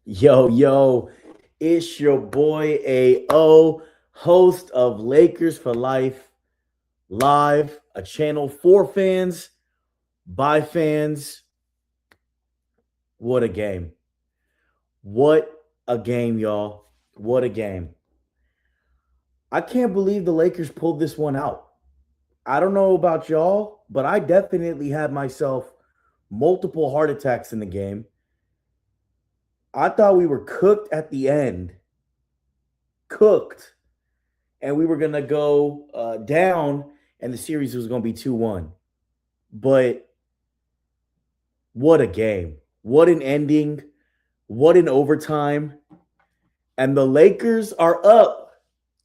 Yo, yo, it's your boy AO, host of Lakers for Life Live, a channel for fans, by fans. What a game. What a game, y'all. What a game. I can't believe the Lakers pulled this one out. I don't know about y'all, but I definitely had myself multiple heart attacks in the game. I thought we were cooked at the end. Cooked. And we were going to go down, and the series was going to be 2-1. But what a game. What an ending. What an overtime. And the Lakers are up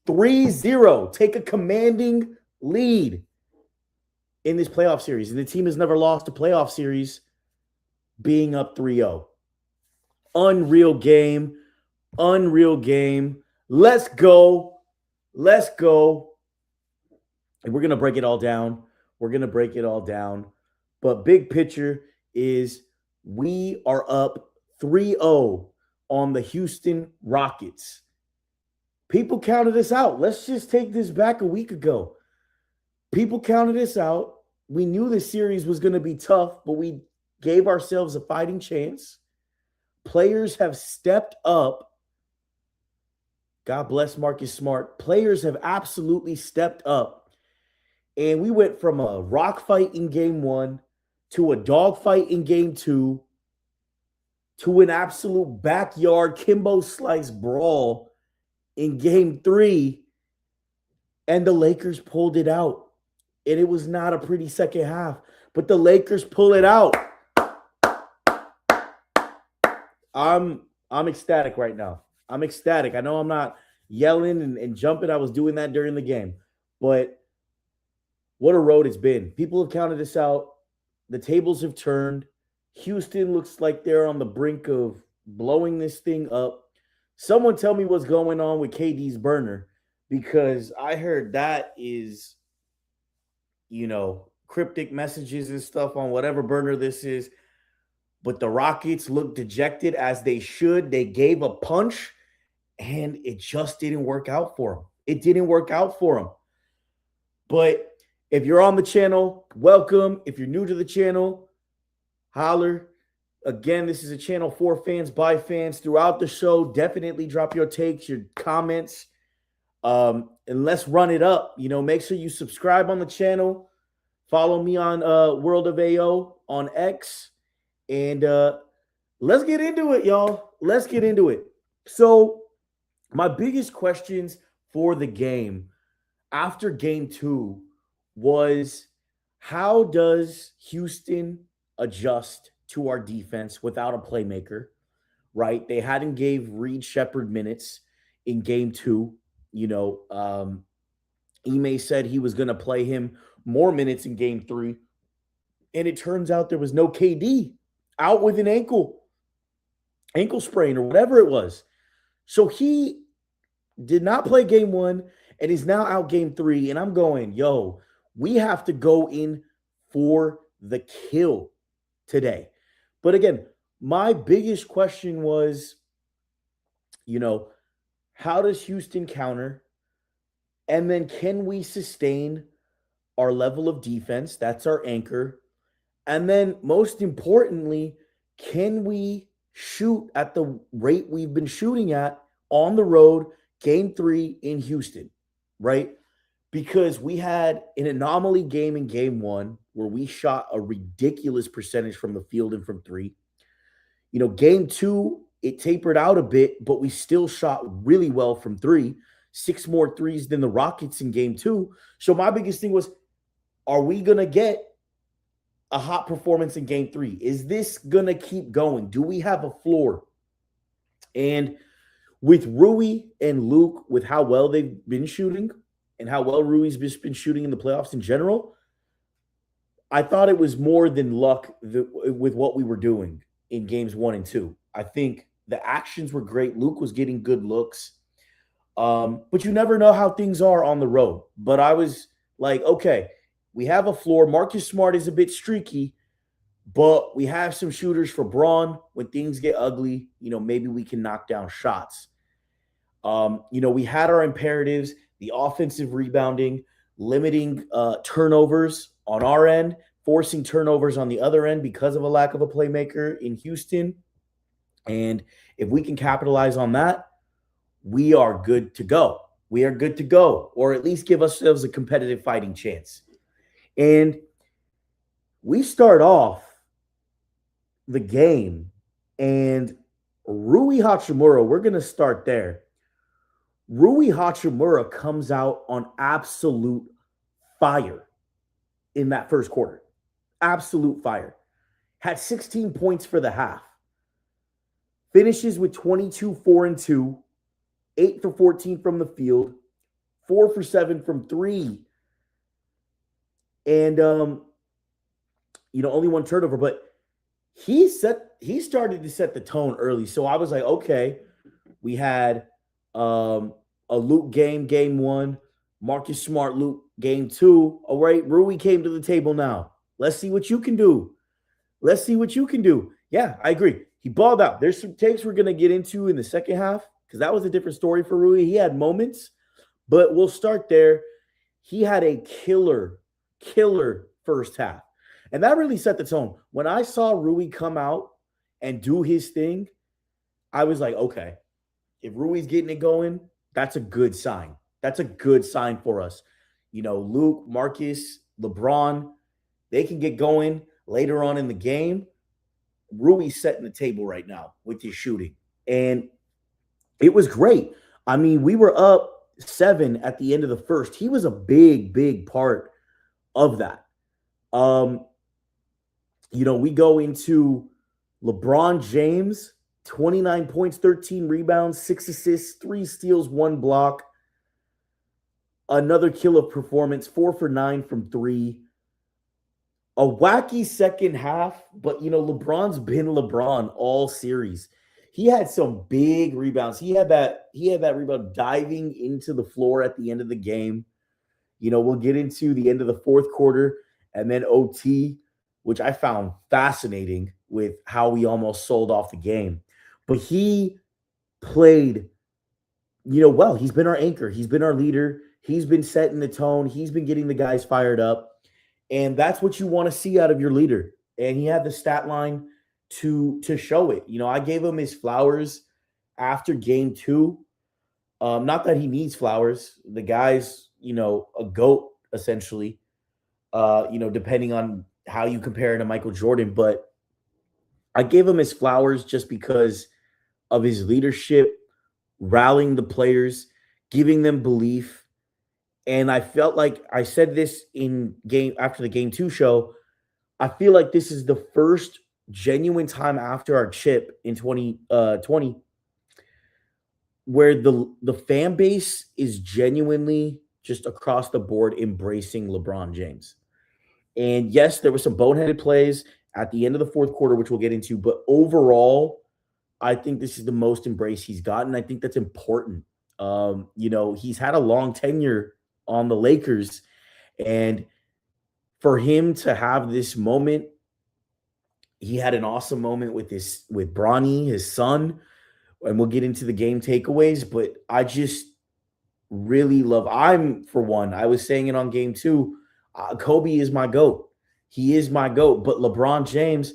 3-0. Take a commanding lead in this playoff series. And the team has never lost a playoff series being up 3-0. Unreal game. Unreal game. Let's go. Let's go. And we're going to break it all down. We're going to break it all down. But big picture is we are up 3-0 on the Houston Rockets. People counted us out. Let's just take this back a week ago. People counted us out. We knew the series was going to be tough, but we gave ourselves a fighting chance. Players have stepped up. God bless Marcus Smart. Players have absolutely stepped up. And we went from a rock fight in game one to a dog fight in game two to an absolute backyard Kimbo Slice brawl in game three. And the Lakers pulled it out. And it was not a pretty second half, but the Lakers pull it out. I'm ecstatic right now. I'm ecstatic. I know I'm not yelling and jumping. I was doing that during the game. But what a road it's been. People have counted us out. The tables have turned. Houston looks like they're on the brink of blowing this thing up. Someone tell me what's going on with KD's burner, because I heard that is, cryptic messages and stuff on whatever burner this is. But the Rockets look dejected, as they should. They gave a punch, and it just didn't work out for them. It didn't work out for them. But if you're on the channel, welcome. If you're new to the channel, holler. Again, this is a channel for fans, by fans. Throughout the show, definitely drop your takes, your comments, and let's run it up. Make sure you subscribe on the channel. Follow me on World of AO on X. And let's get into it, y'all. Let's get into it. So my biggest questions for the game after game two was, how does Houston adjust to our defense without a playmaker, right? They hadn't gave Reed Shepherd minutes in game two. Ime said he was going to play him more minutes in game three. And it turns out there was no KD, out with an ankle sprain or whatever it was. So he did not play game one and is now out game three. And I'm going, yo, we have to go in for the kill today. But again, my biggest question was, how does Houston counter? And then can we sustain our level of defense? That's our anchor. And then most importantly, can we shoot at the rate we've been shooting at on the road, game three in Houston, right? Because we had an anomaly game in game one where we shot a ridiculous percentage from the field and from three. Game two, it tapered out a bit, but we still shot really well from three. 6 more threes than the Rockets in game two. So my biggest thing was, are we going to get a hot performance in game three? Is this going to keep going? Do we have a floor? And with Rui and Luke, with how well they've been shooting and how well Rui's just been shooting in the playoffs in general, I thought it was more than luck with what we were doing in games one and two. I think the actions were great. Luke was getting good looks. But you never know how things are on the road. But I was like, okay, we have a floor. Marcus Smart is a bit streaky, But we have some shooters for Braun. When things get ugly, maybe we can knock down shots. We had our imperatives, the offensive rebounding, limiting turnovers on our end, forcing turnovers on the other end because of a lack of a playmaker in Houston. And if we can capitalize on that, we are good to go. We are good to go, or at least give ourselves a competitive fighting chance. And we start off the game, and Rui Hachimura, we're going to start there. Rui Hachimura comes out on absolute fire in that first quarter. Absolute fire. Had 16 points for the half. Finishes with 22, 4 and 2, 8 for 14 from the field, 4 for 7 from 3. And only one turnover, but he started to set the tone early. So I was like, okay, we had a Luke game 1, Marcus Smart Luke game 2. All right, Rui came to the table now. Let's see what you can do. Yeah, I agree. He balled out. There's some takes we're going to get into in the second half because that was a different story for Rui. He had moments, but we'll start there. He had a killer first half. And that really set the tone. When I saw Rui come out and do his thing, I was like, okay, if Rui's getting it going, that's a good sign. That's a good sign for us. Luke, Marcus, LeBron, they can get going later on in the game. Rui's setting the table right now with his shooting. And it was great. I mean, we were up 7 at the end of the first. He was a big part of that. We go into LeBron James, 29 points, 13 rebounds, 6 assists, 3 steals, 1 block. Another killer performance, 4 for 9 from 3. A wacky second half, but LeBron's been LeBron all series. He had some big rebounds. He had that rebound diving into the floor at the end of the game. We'll get into the end of the fourth quarter and then OT, which I found fascinating with how we almost sold off the game. But he played, well. He's been our anchor. He's been our leader. He's been setting the tone. He's been getting the guys fired up. And that's what you want to see out of your leader. And he had the stat line to show it. I gave him his flowers after game 2. Not that he needs flowers. The guy's, a GOAT, essentially, depending on how you compare it to Michael Jordan. But I gave him his flowers just because of his leadership, rallying the players, giving them belief. And I felt like I said this after the game 2 show. I feel like this is the first genuine time after our chip in 2020 where the fan base is genuinely just across the board embracing LeBron James. And yes, there were some boneheaded plays at the end of the fourth quarter, which we'll get into. But overall, I think this is the most embrace he's gotten. I think that's important. He's had a long tenure on the Lakers, and for him to have this moment, he had an awesome moment with Bronny, his son, and we'll get into the game takeaways. But I just really love. I was saying it on game 2. Kobe is my GOAT. He is my GOAT. But LeBron James,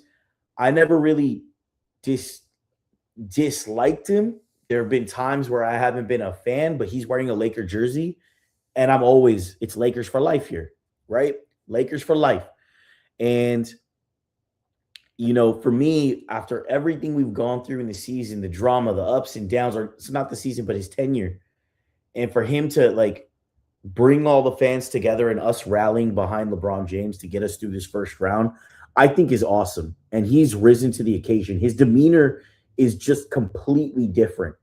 I never really disliked him. There have been times where I haven't been a fan, but he's wearing a Laker jersey. And it's Lakers for life here, right? Lakers for life. And, for me, after everything we've gone through in the season, the drama, the ups and downs, or it's not the season, but his tenure. And for him to bring all the fans together and us rallying behind LeBron James to get us through this first round, I think is awesome. And he's risen to the occasion. His demeanor is just completely different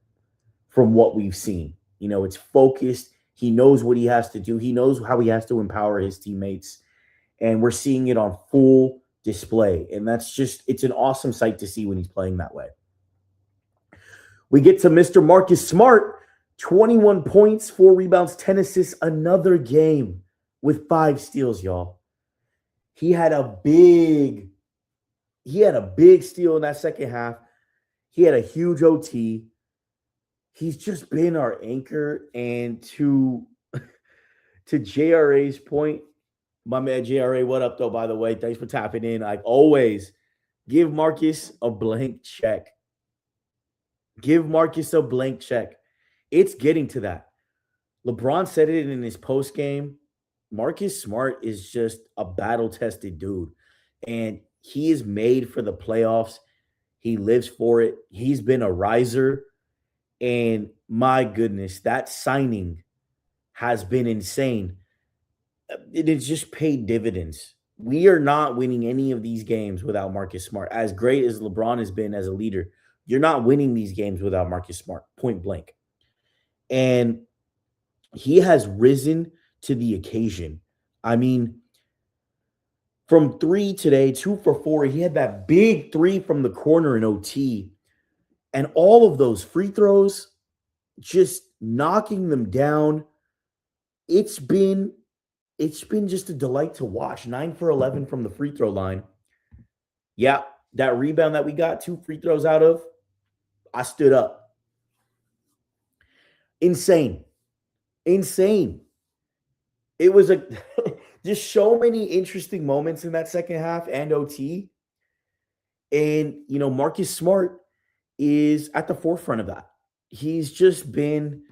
from what we've seen. It's focused. He knows what he has to do. He knows how he has to empower his teammates. And we're seeing it on full display. And it's an awesome sight to see when he's playing that way. We get to Mr. Marcus Smart, 21 points, 4 rebounds, 10 assists, another game with 5 steals, y'all. He had a big He had a big steal in that second half. He had a huge OT. He's just been our anchor. And to JRA's point, my man JRA, what up though? By the way, thanks for tapping in. Like always, give Marcus a blank check. Give Marcus a blank check. It's getting to that. LeBron said it in his post game. Marcus Smart is just a battle tested dude, and he is made for the playoffs. He lives for it. He's been a riser, and my goodness, that signing has been insane. It has just paid dividends. We are not winning any of these games without Marcus Smart. As great as LeBron has been as a leader, you're not winning these games without Marcus Smart, point blank. And he has risen to the occasion. I mean, from three today, 2 for 4, he had that big three from the corner in OT. And all of those free throws, just knocking them down. It's been just a delight to watch. 9 for 11 from the free throw line. Yeah, that rebound that we got 2 free throws out of, I stood up. Insane. It was just so many interesting moments in that second half and OT. And, Marcus Smart is at the forefront of that. He's just been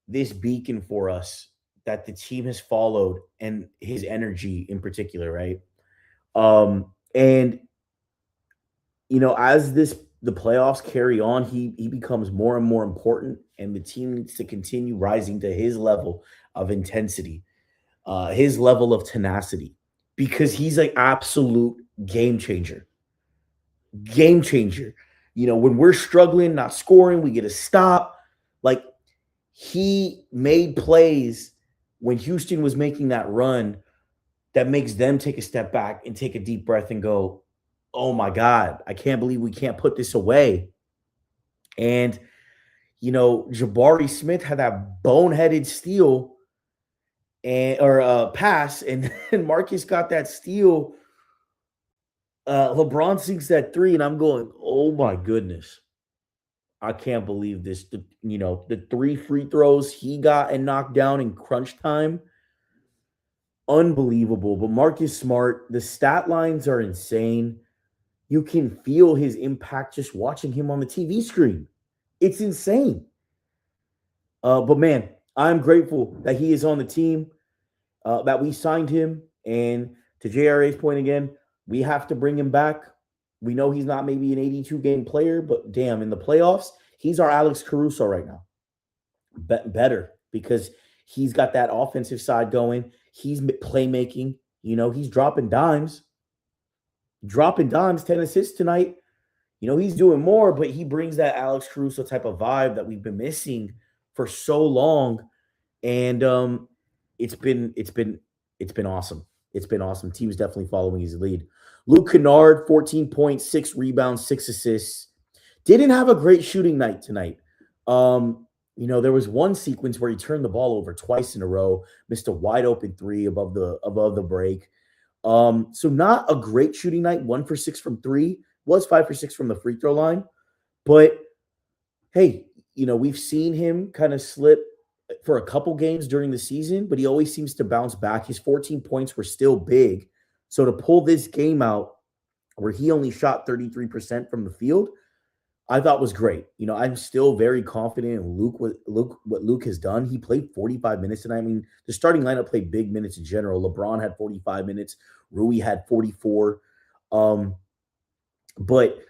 this beacon for us that the team has followed, and his energy in particular, right? And as the playoffs carry on, he becomes more and more important, and the team needs to continue rising to his level of intensity, his level of tenacity, because he's an absolute game changer. Game changer. When we're struggling, not scoring, we get a stop. Like, he made plays when Houston was making that run that makes them take a step back and take a deep breath and go, oh my God, I can't believe we can't put this away. And, Jabari Smith had that boneheaded steal or pass, and Marcus got that steal. LeBron sinks that three, and I'm going, oh my goodness. I can't believe this. The 3 free throws he got and knocked down in crunch time. Unbelievable. But Marcus Smart, the stat lines are insane. You can feel his impact just watching him on the TV screen. It's insane. But man, I'm grateful that he is on the team, that we signed him. And to JRA's point again, we have to bring him back. We know he's not maybe an 82-game player, but damn, in the playoffs, he's our Alex Caruso right now. Better, because he's got that offensive side going. He's playmaking. He's dropping dimes. 10 assists tonight. He's doing more, but he brings that Alex Caruso type of vibe that we've been missing for so long. And it's been awesome. It's been awesome. Team's definitely following his lead. Luke Kennard, 14 points, 6 rebounds, 6 assists. Didn't have a great shooting night tonight. There was one sequence where he turned the ball over twice in a row, missed a wide open 3 above the break. So not a great shooting night. 1 for 6 from 3, was 5 for 6 from the free throw line. But hey, we've seen him kind of slip for a couple games during the season, but he always seems to bounce back. His 14 points were still big. So to pull this game out where he only shot 33% from the field, I thought was great. I'm still very confident in what Luke has done. He played 45 minutes tonight. I mean, the starting lineup played big minutes in general. LeBron had 45 minutes. Rui had 44. But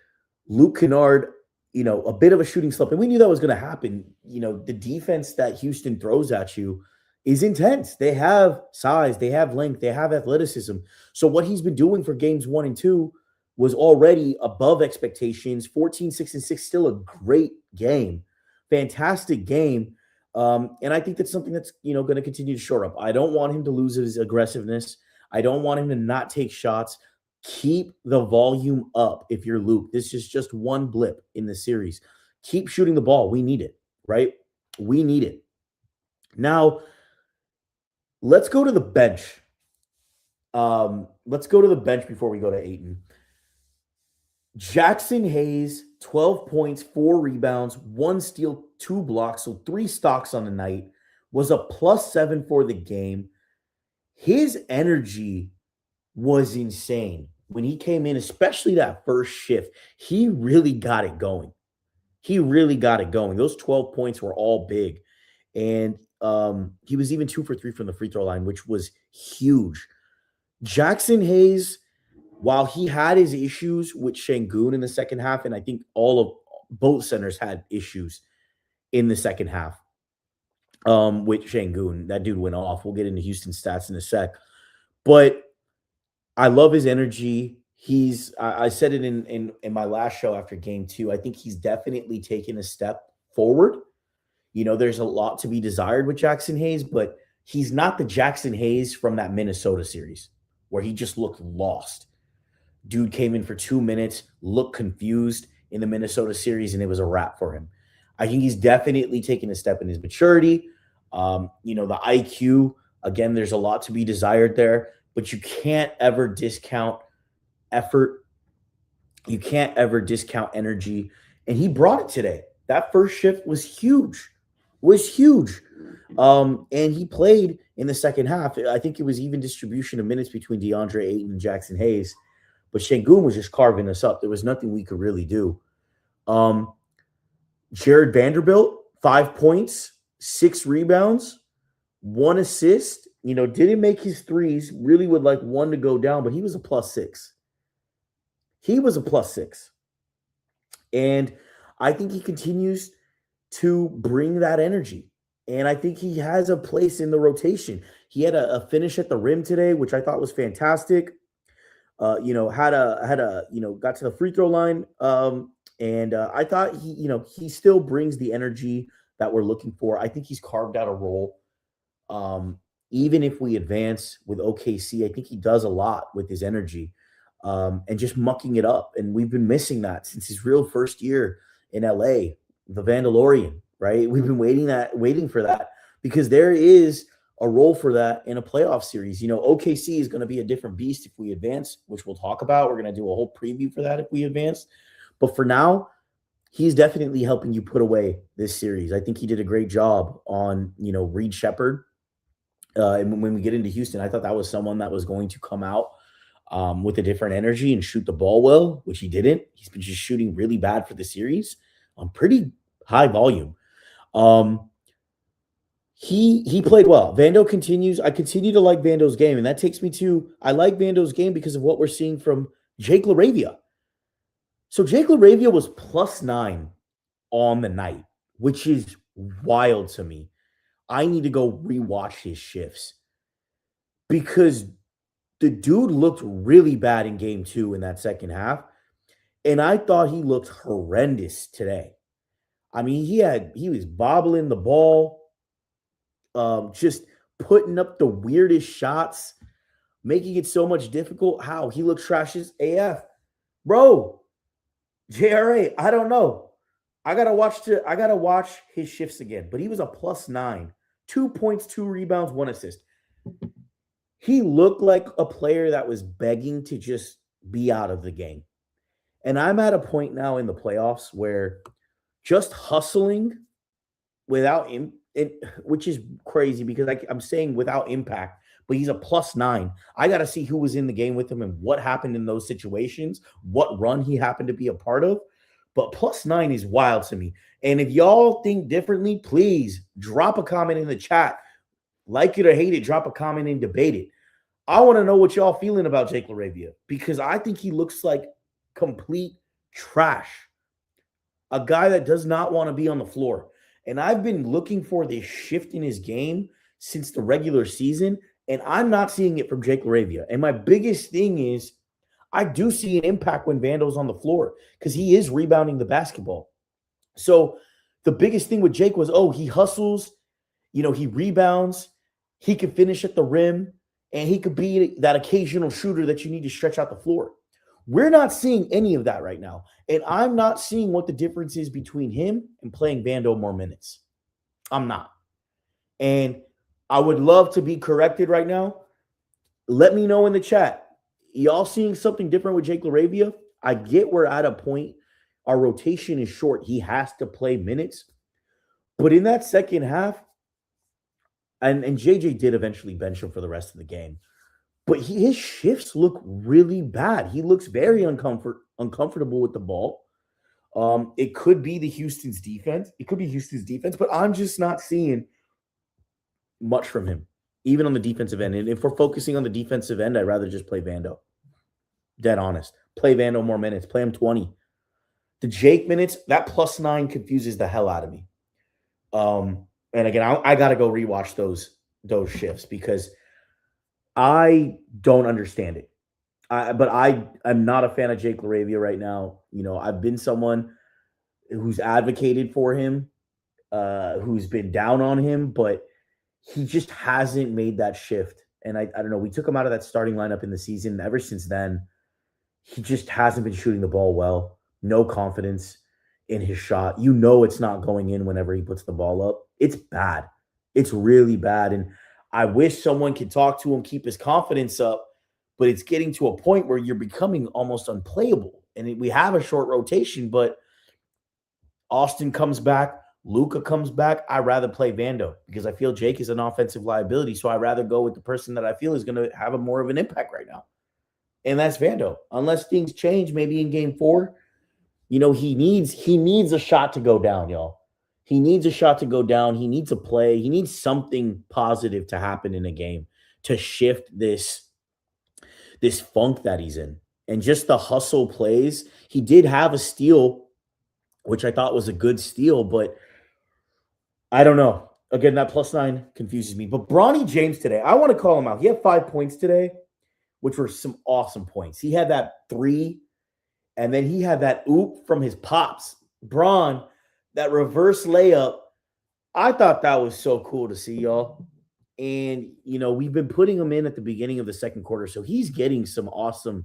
Luke Kennard, a bit of a shooting slump. And we knew that was going to happen. The defense that Houston throws at you is intense. They have size, they have length, they have athleticism. So what he's been doing for games 1 and 2 was already above expectations. 14, 6, and 6, still a great game. Fantastic game. And I think that's something that's, going to continue to shore up. I don't want him to lose his aggressiveness. I don't want him to not take shots. Keep the volume up if you're Luke. This is just one blip in the series. Keep shooting the ball. We need it, right? We need it. Now, let's go to the bench. Let's go to the bench before we go to Ayton. Jackson Hayes, 12 points, 4 rebounds, 1 steal, 2 blocks, so 3 stocks on the night, was a +7 for the game. His energy was insane when he came in, especially that first shift. He really got it going. He really got it going. Those 12 points were all big. And he was even 2 for 3 from the free throw line, which was huge. Jackson Hayes, while he had his issues with Şengün in the second half, and I think all of both centers had issues in the second half with Şengün. That dude went off. We'll get into Houston stats in a sec. But I love his energy. I said it in my last show after game 2. I think he's definitely taken a step forward. You know, there's a lot to be desired with Jackson Hayes, but he's not the Jackson Hayes from that Minnesota series where he just looked lost. Dude came in for 2 minutes, looked confused in the Minnesota series, and it was a wrap for him. I think he's definitely taken a step in his maturity. The IQ, again, there's a lot to be desired there, but you can't ever discount effort. You can't ever discount energy. And he brought it today. That first shift was huge. And he played in the second half. I think it was even distribution of minutes between DeAndre Ayton and Jackson Hayes. But Şengün was just carving us up. There was nothing we could really do. Jared Vanderbilt, 5 points, 6 rebounds, 1 assist. Didn't make his threes. Really would like one to go down, but he was a +6. He was a +6. And I think he continues to bring that energy. And I think he has a place in the rotation. He had a finish at the rim today, which I thought was fantastic. Got to the free throw line. I thought he still brings the energy that we're looking for. I think he's carved out a role. Even if we advance with OKC, I think he does a lot with his energy and just mucking it up. And we've been missing that since his real first year in LA, the Vandalorian, right? We've been waiting for that because there is a role for that in a playoff series. OKC is going to be a different beast if we advance, which we'll talk about. We're going to do a whole preview for that if we advance. But for now, he's definitely helping you put away this series. I think he did a great job on, Reed Shepherd. And when we get into Houston, I thought that was someone that was going to come out with a different energy and shoot the ball well, which he didn't. He's been just shooting really bad for the series on pretty high volume. He played well. Vando continues. I continue to like Vando's game, and that takes me to I like Vando's game because of what we're seeing from Jake LaRavia. So Jake LaRavia was +9 on the night, which is wild to me. I need to go rewatch his shifts because the dude looked really bad in game 2 in that second half, and I thought he looked horrendous today. I mean, he was bobbling the ball, just putting up the weirdest shots, making it so much difficult. How he looked trash as AF, bro. JRA, I don't know. I gotta watch his shifts again. But he was a +9, 2 points, 2 rebounds, 1 assist. He looked like a player that was begging to just be out of the game. And I'm at a point now in the playoffs where just hustling without which is crazy because I'm saying without impact, but he's a +9. I got to see who was in the game with him and what happened in those situations, what run he happened to be a part of. But +9 is wild to me. And if y'all think differently, please drop a comment in the chat. Like it or hate it, drop a comment and debate it. I want to know what y'all feeling about Jake LaRavia because I think he looks like complete trash. A guy that does not want to be on the floor. And I've been looking for this shift in his game since the regular season, and I'm not seeing it from Jake LaRavia. And my biggest thing is I do see an impact when Vando's on the floor because he is rebounding the basketball. So the biggest thing with Jake was, he hustles, he rebounds, he can finish at the rim, and he could be that occasional shooter that you need to stretch out the floor. We're not seeing any of that right now. And I'm not seeing what the difference is between him and playing Vando more minutes. I'm not. And I would love to be corrected right now. Let me know in the chat. Y'all seeing something different with Jake LaRavia? I get we're at a point, our rotation is short. He has to play minutes. But in that second half, and JJ did eventually bench him for the rest of the game. But his shifts look really bad. He looks very uncomfortable with the ball. It could be the Houston's defense. It could be Houston's defense, but I'm just not seeing much from him, even on the defensive end. And if we're focusing on the defensive end, I'd rather just play Vando. Dead honest. Play Vando more minutes. Play him 20. The Jake minutes, that +9 confuses the hell out of me. And again, I got to go rewatch those shifts because I don't understand it. But I'm not a fan of Jake LaRavia right now. You know, I've been someone who's advocated for him, who's been down on him, but he just hasn't made that shift. And I don't know. We took him out of that starting lineup in the season. Ever since then, he just hasn't been shooting the ball well. No confidence in his shot. You know it's not going in whenever he puts the ball up. It's bad. It's really bad. And I wish someone could talk to him, keep his confidence up, but it's getting to a point where you're becoming almost unplayable. And we have a short rotation, but Austin comes back, Luka comes back. I'd rather play Vando because I feel Jake is an offensive liability. So I'd rather go with the person that I feel is going to have a more of an impact right now. And that's Vando. Unless things change, maybe in game 4, you know, he needs a shot to go down, y'all. He needs a shot to go down. He needs a play. He needs something positive to happen in a game to shift this funk that he's in. And just the hustle plays. He did have a steal, which I thought was a good steal, but I don't know. Again, that +9 confuses me. But Bronny James today, I want to call him out. He had 5 points today, which were some awesome points. He had that 3, and then he had that oop from his pops. Braun, that reverse layup, I thought that was so cool to see, y'all. And, you know, we've been putting him in at the beginning of the second quarter, so he's getting some awesome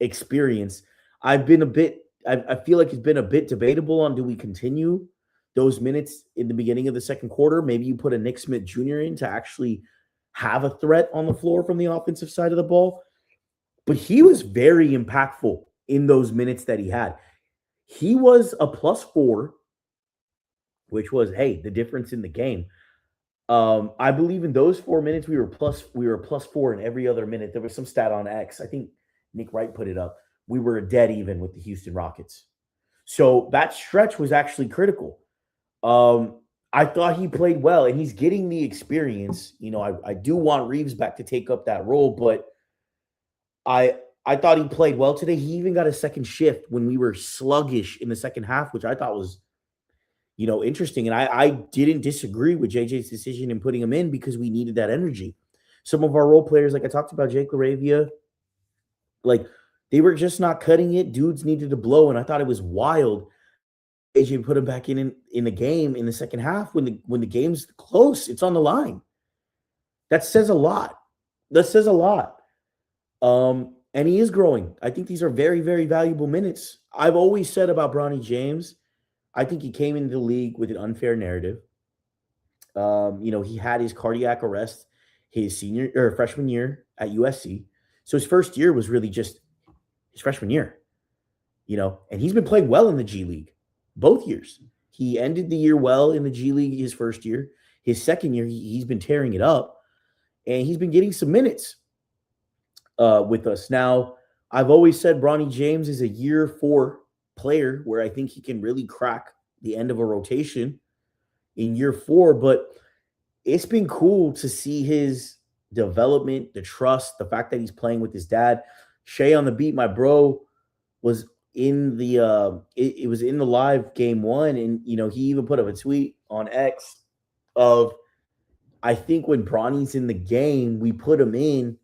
experience. I feel like it's been a bit debatable on do we continue those minutes in the beginning of the second quarter. Maybe you put a Nick Smith Jr. in to actually have a threat on the floor from the offensive side of the ball. But he was very impactful in those minutes that he had. He was a +4, which was, hey, the difference in the game. I believe in those 4 minutes, we were +4 in every other minute. There was some stat on X. I think Nick Wright put it up. We were dead even with the Houston Rockets. So that stretch was actually critical. I thought he played well, and he's getting the experience. You know, I do want Reeves back to take up that role, but I thought he played well today. He even got a second shift when we were sluggish in the second half, which I thought was, you know, interesting. And I didn't disagree with JJ's decision in putting him in because we needed that energy. Some of our role players, like I talked about, Jake LaRavia, like they were just not cutting it. Dudes needed to blow, and I thought it was wild. AJ put him back in the game in the second half when the game's close. It's on the line. That says a lot. And he is growing. I think these are very, very valuable minutes. I've always said about Bronny James, I think he came into the league with an unfair narrative. You know, he had his cardiac arrest his freshman year at USC. So his first year was really just his freshman year, you know, and he's been playing well in the G League both years. He ended the year well in the G League his first year. His second year, he's been tearing it up, and he's been getting some minutes with us. Now, I've always said Bronny James is a year 4 player where I think he can really crack the end of a rotation in year 4, but it's been cool to see his development, the trust, the fact that he's playing with his dad. Shay on the beat, my bro, was in the it was in the live game 1, and you know, he even put up a tweet on X of, I think when Bronny's in the game, we put him in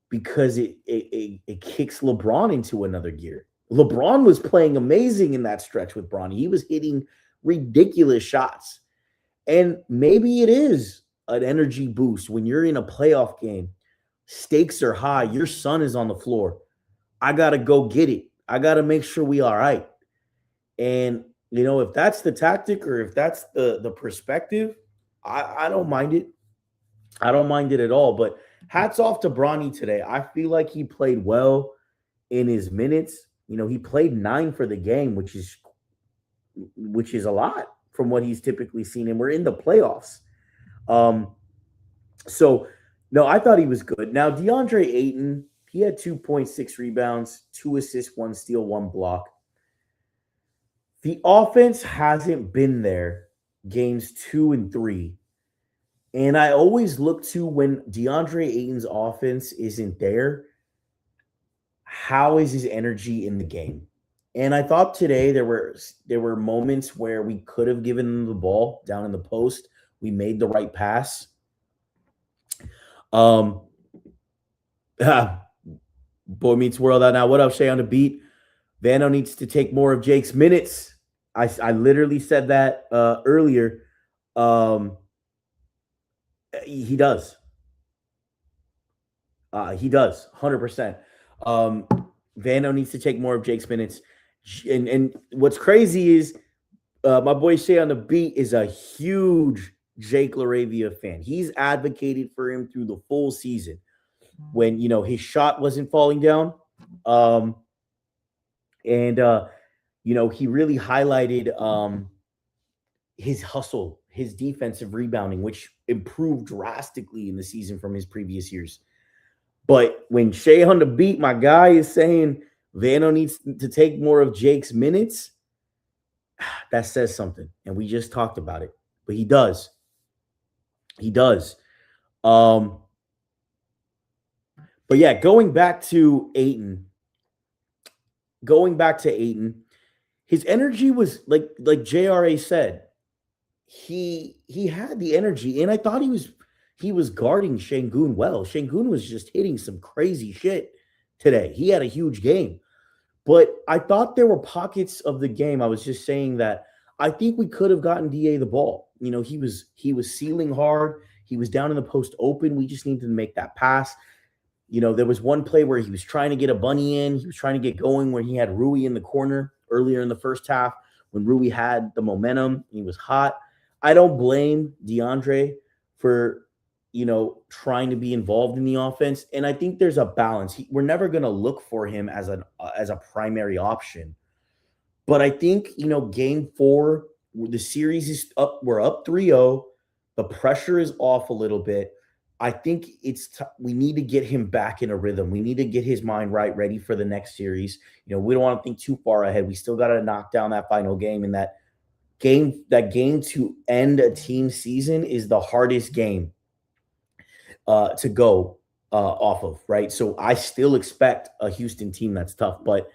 because it kicks LeBron into another gear. LeBron was playing amazing in that stretch with Bronny. He was hitting ridiculous shots. And maybe it is an energy boost when you're in a playoff game. Stakes are high. Your son is on the floor. I got to go get it. I got to make sure we all right. And, you know, if that's the tactic or if that's the perspective, I don't mind it. I don't mind it at all. But hats off to Bronny today. I feel like he played well in his minutes. He played 9 for the game, which is a lot from what he's typically seen, and we're in the playoffs. Um, so no, I thought he was good. Now DeAndre Ayton, he had 2.6 rebounds, 2 assists, 1 steal, 1 block. The offense hasn't been there games 2 and 3. And I always look to when DeAndre Ayton's offense isn't there, how is his energy in the game? And I thought today there were moments where we could have given him the ball down in the post. We made the right pass. Um, Boy meets world out now. What up, Shay on the beat? Vano needs to take more of Jake's minutes. I literally said that earlier. He does. He does, 100%. Vano needs to take more of Jake's minutes. And what's crazy is my boy Shay on the beat is a huge Jake LaRavia fan. He's advocated for him through the full season when, his shot wasn't falling down. And he really highlighted his hustle, his defensive rebounding, which improved drastically in the season from his previous years. But when Shay on the beat, my guy, is saying Vano needs to take more of Jake's minutes, that says something. And we just talked about it. But he does. He does. But yeah, going back to Ayton, his energy was like JRA said. He had the energy, and I thought he was guarding Şengün well. Şengün was just hitting some crazy shit today. He had a huge game. But I thought there were pockets of the game. I was just saying that I think we could have gotten DA the ball. He was sealing hard. He was down in the post open. We just needed to make that pass. There was one play where he was trying to get a bunny in. He was trying to get going when he had Rui in the corner earlier in the first half when Rui had the momentum. He was hot. I don't blame DeAndre for, trying to be involved in the offense. And I think there's a balance. We're never going to look for him as a primary option. But I think, game 4, the series is up. We're up 3-0. The pressure is off a little bit. I think we need to get him back in a rhythm. We need to get his mind right, ready for the next series. We don't want to think too far ahead. We still got to knock down that final game, and that game to end a team season is the hardest game to go off of, right? So I still expect a Houston team that's tough, but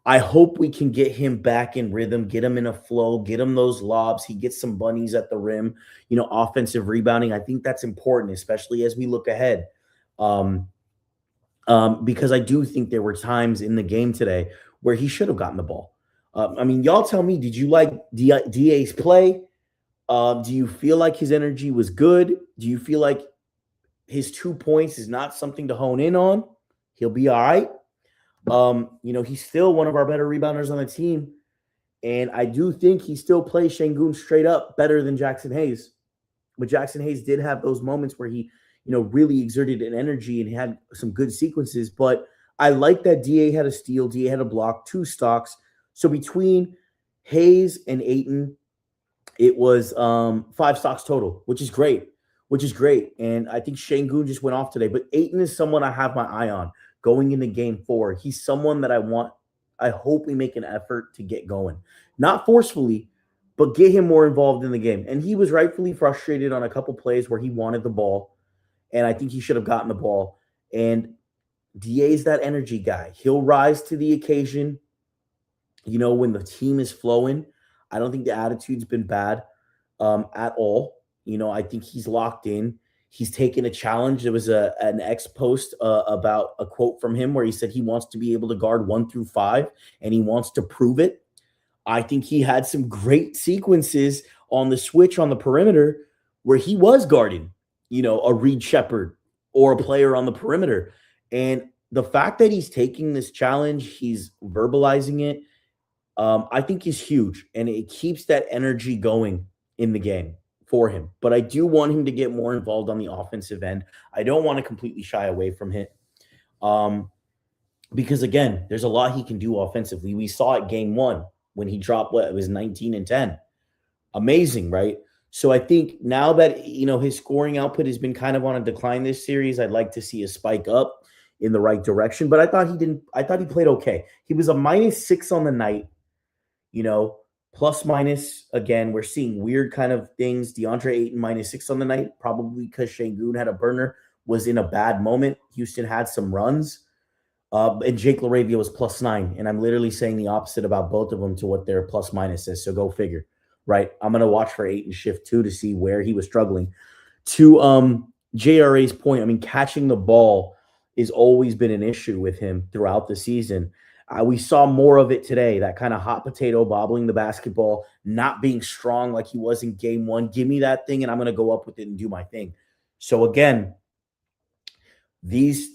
I hope we can get him back in rhythm, get him in a flow, get him those lobs. He gets some bunnies at the rim, offensive rebounding. I think that's important, especially as we look ahead. Because I do think there were times in the game today where he should have gotten the ball. Y'all tell me, did you like DA's play? Do you feel like his energy was good? Do you feel like his 2 points is not something to hone in on? He'll be all right. He's still one of our better rebounders on the team. And I do think he still plays Şengün straight up better than Jackson Hayes. But Jackson Hayes did have those moments where he, really exerted an energy and had some good sequences. But I like that DA had a steal, DA had a block, 2 stocks. So between Hayes and Ayton, it was 5 stocks total, which is great. And I think Şengün just went off today. But Ayton is someone I have my eye on going into game 4. He's someone that I hope we make an effort to get going. Not forcefully, but get him more involved in the game. And he was rightfully frustrated on a couple plays where he wanted the ball. And I think he should have gotten the ball. And DA's that energy guy. He'll rise to the occasion, when the team is flowing. I don't think the attitude's been bad at all. I think he's locked in. He's taken a challenge. There was an X post about a quote from him where he said he wants to be able to guard 1 through 5, and he wants to prove it. I think he had some great sequences on the switch on the perimeter where he was guarding, a Reed Shepherd or a player on the perimeter. And the fact that he's taking this challenge, he's verbalizing it, I think is huge. And it keeps that energy going in the game for him. But I do want him to get more involved on the offensive end. I don't want to completely shy away from it. because again, there's a lot he can do offensively. We saw it game one when he dropped what it was 19 and 10. Amazing, right? So I think now that his scoring output has been kind of on a decline this series, I'd like to see a spike up in the right direction. But I thought he didn't. I thought he played okay. He was a -6 on the night. You know, plus minus again. We're seeing weird kind of things. DeAndre Ayton -6 on the night, probably because Şengün had a burner, was in a bad moment. Houston had some runs. And Jake LaRavia was +9. And I'm literally saying the opposite about both of them to what their plus minus is. So go figure, right? I'm going to watch for Ayton shift too to see where he was struggling. To JRA's point, I mean, catching the ball has always been an issue with him throughout the season. We saw more of it today, that kind of hot potato bobbling the basketball, not being strong like he was in game one. Give me that thing and I'm going to go up with it and do my thing. So again,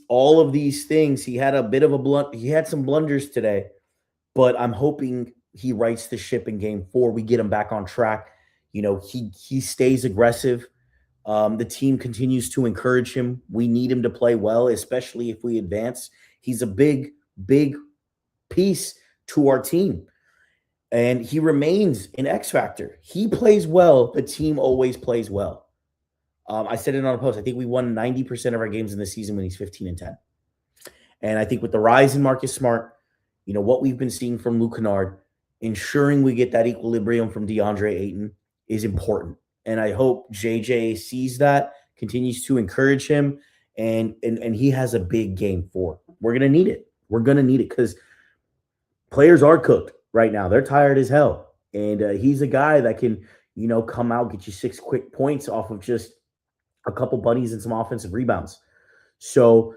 all of these things, he had a bit of he had some blunders today, but I'm hoping he rights the ship in game 4. We get him back on track. He stays aggressive. The team continues to encourage him. We need him to play well, especially if we advance. He's a big, big piece to our team. And he remains an X factor. He plays well. The team always plays well. I said it on a post. I think we won 90% of our games in the season when he's 15 and 10. And I think with the rise in Marcus Smart, what we've been seeing from Luke Kennard, ensuring we get that equilibrium from DeAndre Ayton is important. And I hope JJ sees that, continues to encourage him, and he has a big game 4. We're going to need it. We're going to need it because players are cooked right now. They're tired as hell. And he's a guy that can, come out, get you 6 quick points off of just a couple bunnies and some offensive rebounds. So,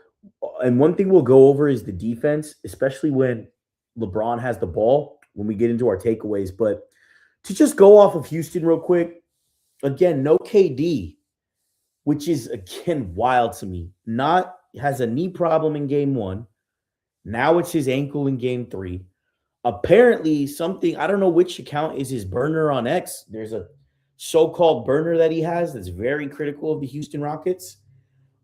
and one thing we'll go over is the defense, especially when LeBron has the ball, when we get into our takeaways. But to just go off of Houston real quick, again, no KD, which is, again, wild to me. Has a knee problem in game 1. Now it's his ankle in game 3. Apparently something, I don't know which account is his burner on X. There's a so-called burner that he has that's very critical of the Houston Rockets.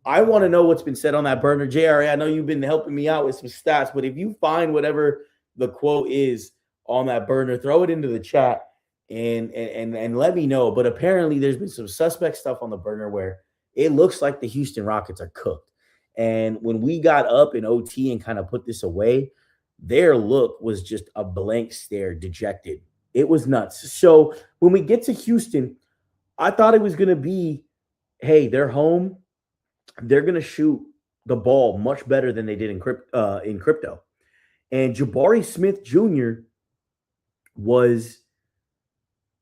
I want to know what's been said on that burner. JRA, I know you've been helping me out with some stats, but if you find whatever the quote is on that burner, throw it into the chat and let me know. But apparently there's been some suspect stuff on the burner where it looks like the Houston Rockets are cooked. And when we got up in OT and kind of put this away, their look was just a blank stare, dejected. It was nuts. So when we get to Houston, I thought it was going to be, hey, they're home. They're going to shoot the ball much better than they did in crypto. And Jabari Smith Jr. was,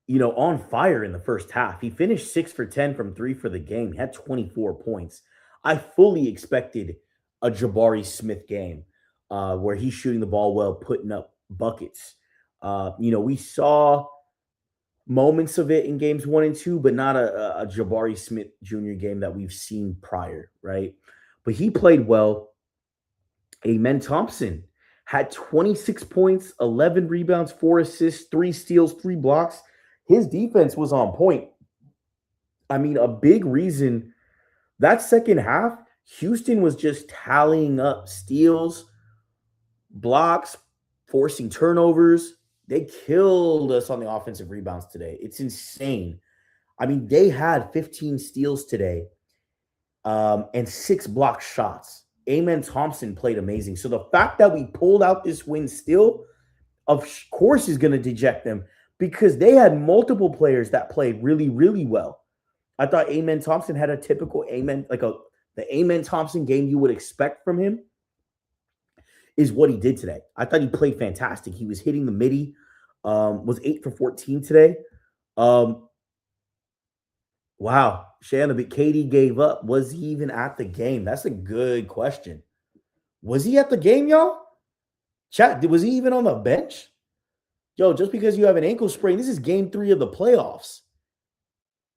on fire in the first half. He finished 6 for 10 from 3 for the game. He had 24 points. I fully expected a Jabari Smith game where he's shooting the ball well, putting up buckets. We saw moments of it in games 1 and 2, but not a Jabari Smith Jr. game that we've seen prior, right? But he played well. Amen Thompson had 26 points, 11 rebounds, 4 assists, 3 steals, 3 blocks. His defense was on point. I mean, a big reason that second half, Houston was just tallying up steals, blocks, forcing turnovers. They killed us on the offensive rebounds today. It's insane. I mean, they had 15 steals today and 6 block shots. Amen Thompson played amazing. So the fact that we pulled out this win still, of course, is going to deject them because they had multiple players that played really, really well. I thought Amen Thompson had a typical the Amen Thompson game you would expect from him is what he did today. I thought he played fantastic. He was hitting the midi, was 8 for 14 today. Wow. Shannon, but KD gave up. Was he even at the game? That's a good question. Was he at the game, y'all? Chat, was he even on the bench? Yo, just because you have an ankle sprain, this is game 3 of the playoffs.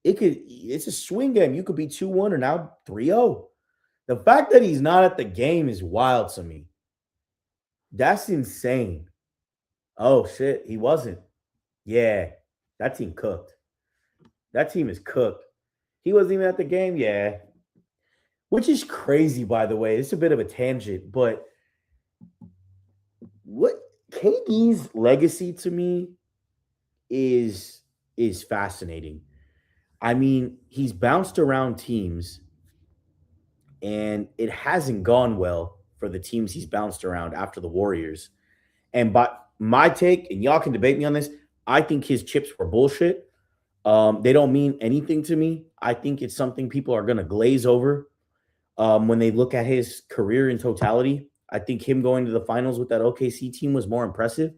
It's a swing game. You could be 2-1 or now 3-0. The fact that he's not at the game is wild to me. That's insane. Oh, shit. He wasn't. Yeah. That team cooked. That team is cooked. He wasn't even at the game? Yeah. Which is crazy, by the way. It's a bit of a tangent, but what KD's legacy to me is is fascinating. I mean, he's bounced around teams and it hasn't gone well for the teams he's bounced around after the Warriors. And by my take, and y'all can debate me on this, I think his chips were bullshit. They don't mean anything to me. I think it's something people are going to glaze over when they look at his career in totality. I think him going to the finals with that OKC team was more impressive,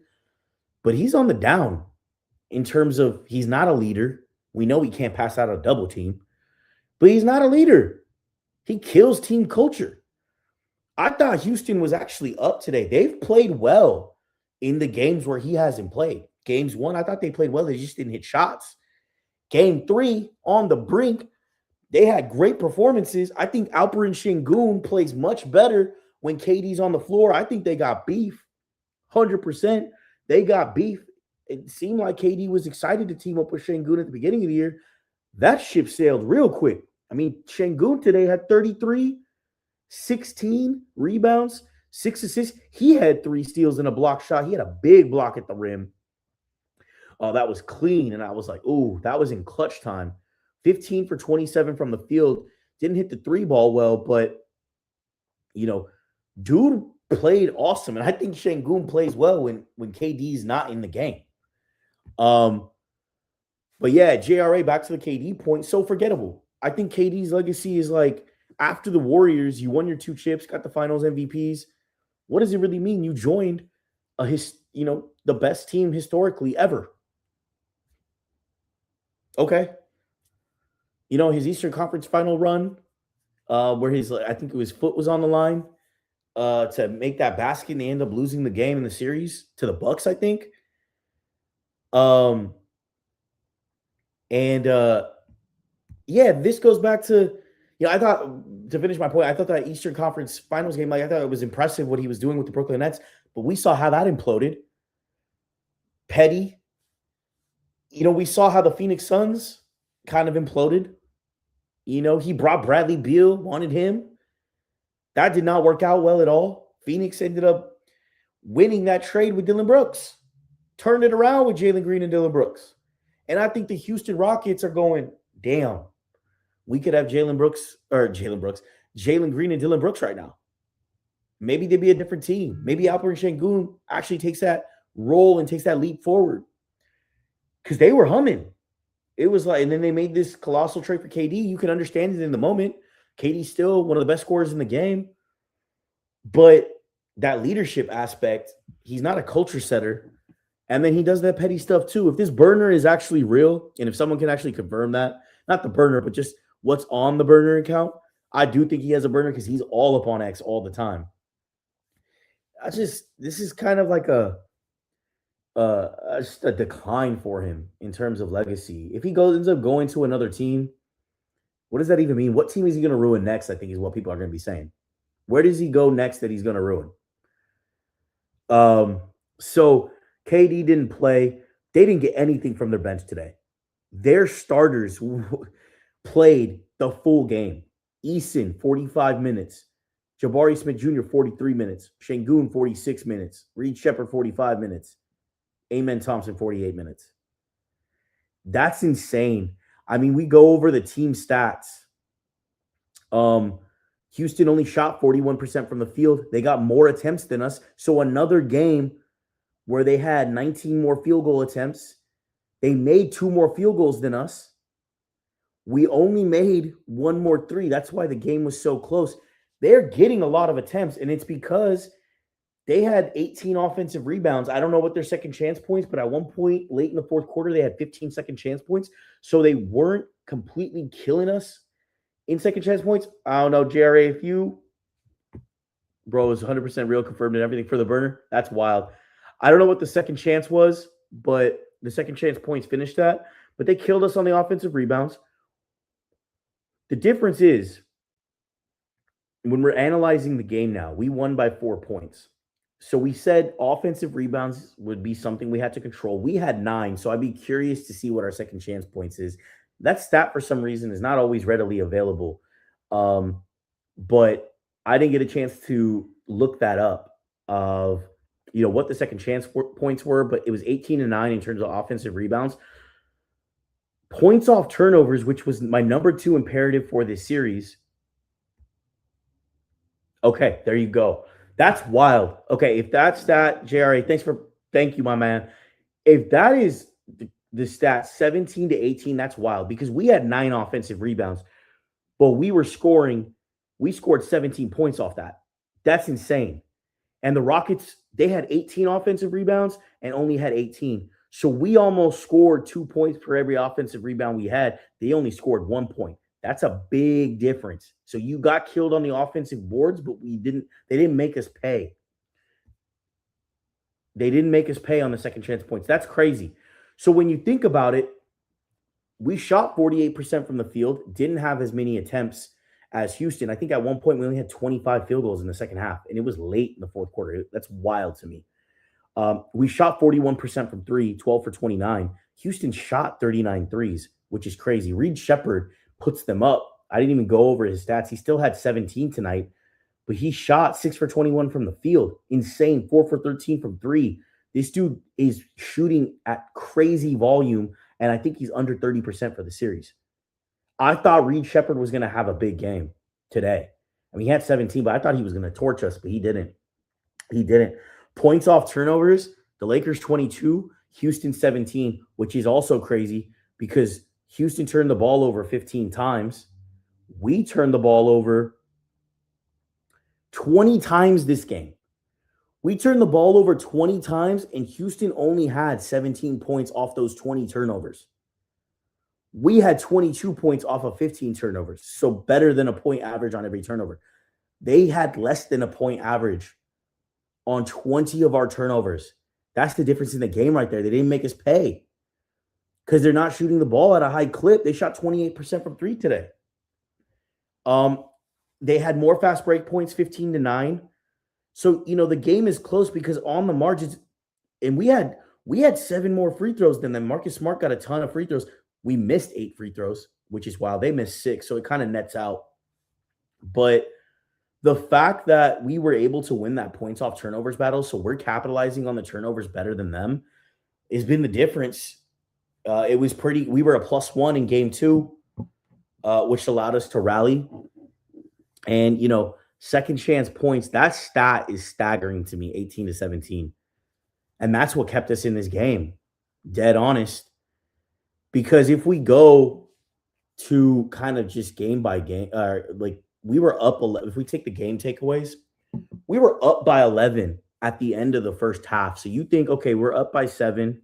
but he's on the down in terms of he's not a leader. We know he can't pass out a double team, but he's not a leader. He kills team culture. I thought Houston was actually up today. They've played well in the games where he hasn't played. Games one, I thought they played well. They just didn't hit shots. Game three, on the brink, they had great performances. I think Alperen Şengün plays much better when KD's on the floor. I think they got beef. 100%. They got beef. It seemed like KD was excited to team up with Şengün at the beginning of the year. That ship sailed real quick. I mean, Şengün today had 33, 16 rebounds, 6 assists. He had 3 steals and a block shot. He had a big block at the rim. Oh, that was clean. And I was like, ooh, that was in clutch time. 15 for 27 from the field. Didn't hit the 3 ball well, but, dude played awesome. And I think Şengün plays well when KD's not in the game. But yeah, JRA, back to the KD point, so forgettable. I think KD's legacy is like, after the Warriors, you won your 2 chips, got the finals MVPs. What does it really mean? You joined the best team historically ever. Okay. His Eastern Conference final run, where I think his foot was on the line to make that basket, and they end up losing the game in the series to the Bucks, I think. This goes back to, I thought, to finish my point, I thought that Eastern Conference Finals game, I thought it was impressive what he was doing with the Brooklyn Nets, but we saw how that imploded. Petty. We saw how the Phoenix Suns kind of imploded. He brought Bradley Beal, wanted him. That did not work out well at all. Phoenix ended up winning that trade with Dillon Brooks. Turned it around with Jalen Green and Dillon Brooks. And I think the Houston Rockets are going, damn, we could have Jalen Green and Dillon Brooks right now. Maybe they'd be a different team. Maybe Alperen Şengün actually takes that role and takes that leap forward. Because they were humming. It was like, and then they made this colossal trade for KD. You can understand it in the moment. KD's still one of the best scorers in the game. But that leadership aspect, he's not a culture setter. And then he does that petty stuff too. If this burner is actually real, and if someone can actually confirm that, not the burner, but just what's on the burner account, I do think he has a burner because he's all up on X all the time. This is kind of like just a decline for him in terms of legacy. If he ends up going to another team, what does that even mean? What team is he going to ruin next? I think is what people are going to be saying. Where does he go next that he's going to ruin? So KD didn't play. They didn't get anything from their bench today. Their starters played the full game. Eason, 45 minutes. Jabari Smith Jr., 43 minutes. Şengün, 46 minutes. Reed Shepherd, 45 minutes. Amen Thompson, 48 minutes. That's insane. I mean, we go over the team stats. Houston only shot 41% from the field. They got more attempts than us. So another game where they had 19 more field goal attempts. They made 2 more field goals than us. We only made 1 more 3. That's why the game was so close. They're getting a lot of attempts, and it's because they had 18 offensive rebounds. I don't know what their second chance points, but at one point late in the fourth quarter, they had 15 second chance points. So they weren't completely killing us in second chance points. I don't know, JRA, if you, bro, is 100% real, confirmed and everything for the burner. That's wild. I don't know what the second chance was, but the second chance points finished that. But they killed us on the offensive rebounds. The difference is, when we're analyzing the game now, we won by 4 points. So we said offensive rebounds would be something we had to control. We had 9, so I'd be curious to see what our second chance points is. That stat, for some reason, is not always readily available. But I didn't get a chance to look that up of what the second chance points were, but it was 18-9 in terms of offensive rebounds. Points off turnovers, which was my number 2 imperative for this series. Okay, there you go. That's wild. Okay, if that's that, JRA, thank you, my man. If that is the stat 17 to 18, that's wild because we had 9 offensive rebounds, but we scored 17 points off that. That's insane. And the Rockets, they had 18 offensive rebounds and only had 18. So we almost scored 2 points per every offensive rebound we had. They only scored 1 point. That's a big difference. So you got killed on the offensive boards, but they didn't make us pay. They didn't make us pay on the second chance points. That's crazy. So when you think about it, we shot 48% from the field, didn't have as many attempts as Houston. I think at one point we only had 25 field goals in the second half, and it was late in the fourth quarter. That's wild to me. We shot 41% from 3, 12 for 29. Houston shot 39 threes, which is crazy. Reed Shepherd puts them up. I didn't even go over his stats. He still had 17 tonight, but he shot 6 for 21 from the field. Insane. 4 for 13 from 3. This dude is shooting at crazy volume, and I think he's under 30% for the series. I thought Reed Shepherd was going to have a big game today. I mean, he had 17, but I thought he was going to torch us, but he didn't. He didn't. Points off turnovers, the Lakers 22, Houston 17, which is also crazy because Houston turned the ball over 15 times. We turned the ball over 20 times this game. We turned the ball over 20 times, and Houston only had 17 points off those 20 turnovers. We had 22 points off of 15 turnovers, so better than a point average on every turnover. They had less than a point average on 20 of our turnovers. That's the difference in the game right there. They didn't make us pay because they're not shooting the ball at a high clip. They shot 28% from 3 today. They had more fast break points, 15-9. So, the game is close because on the margins, and we had 7 more free throws than them. Marcus Smart got a ton of free throws. We missed 8 free throws, which is wild. They missed 6, so it kind of nets out. But the fact that we were able to win that points off turnovers battle, so we're capitalizing on the turnovers better than them, has been the difference. We were a +1 in game 2, which allowed us to rally. And, second chance points, that stat is staggering to me, 18-17. And that's what kept us in this game, dead honest. Because if we go to kind of just game by game, we were up 11. If we take the game takeaways, we were up by 11 at the end of the first half. So you think, okay, we're up by 7.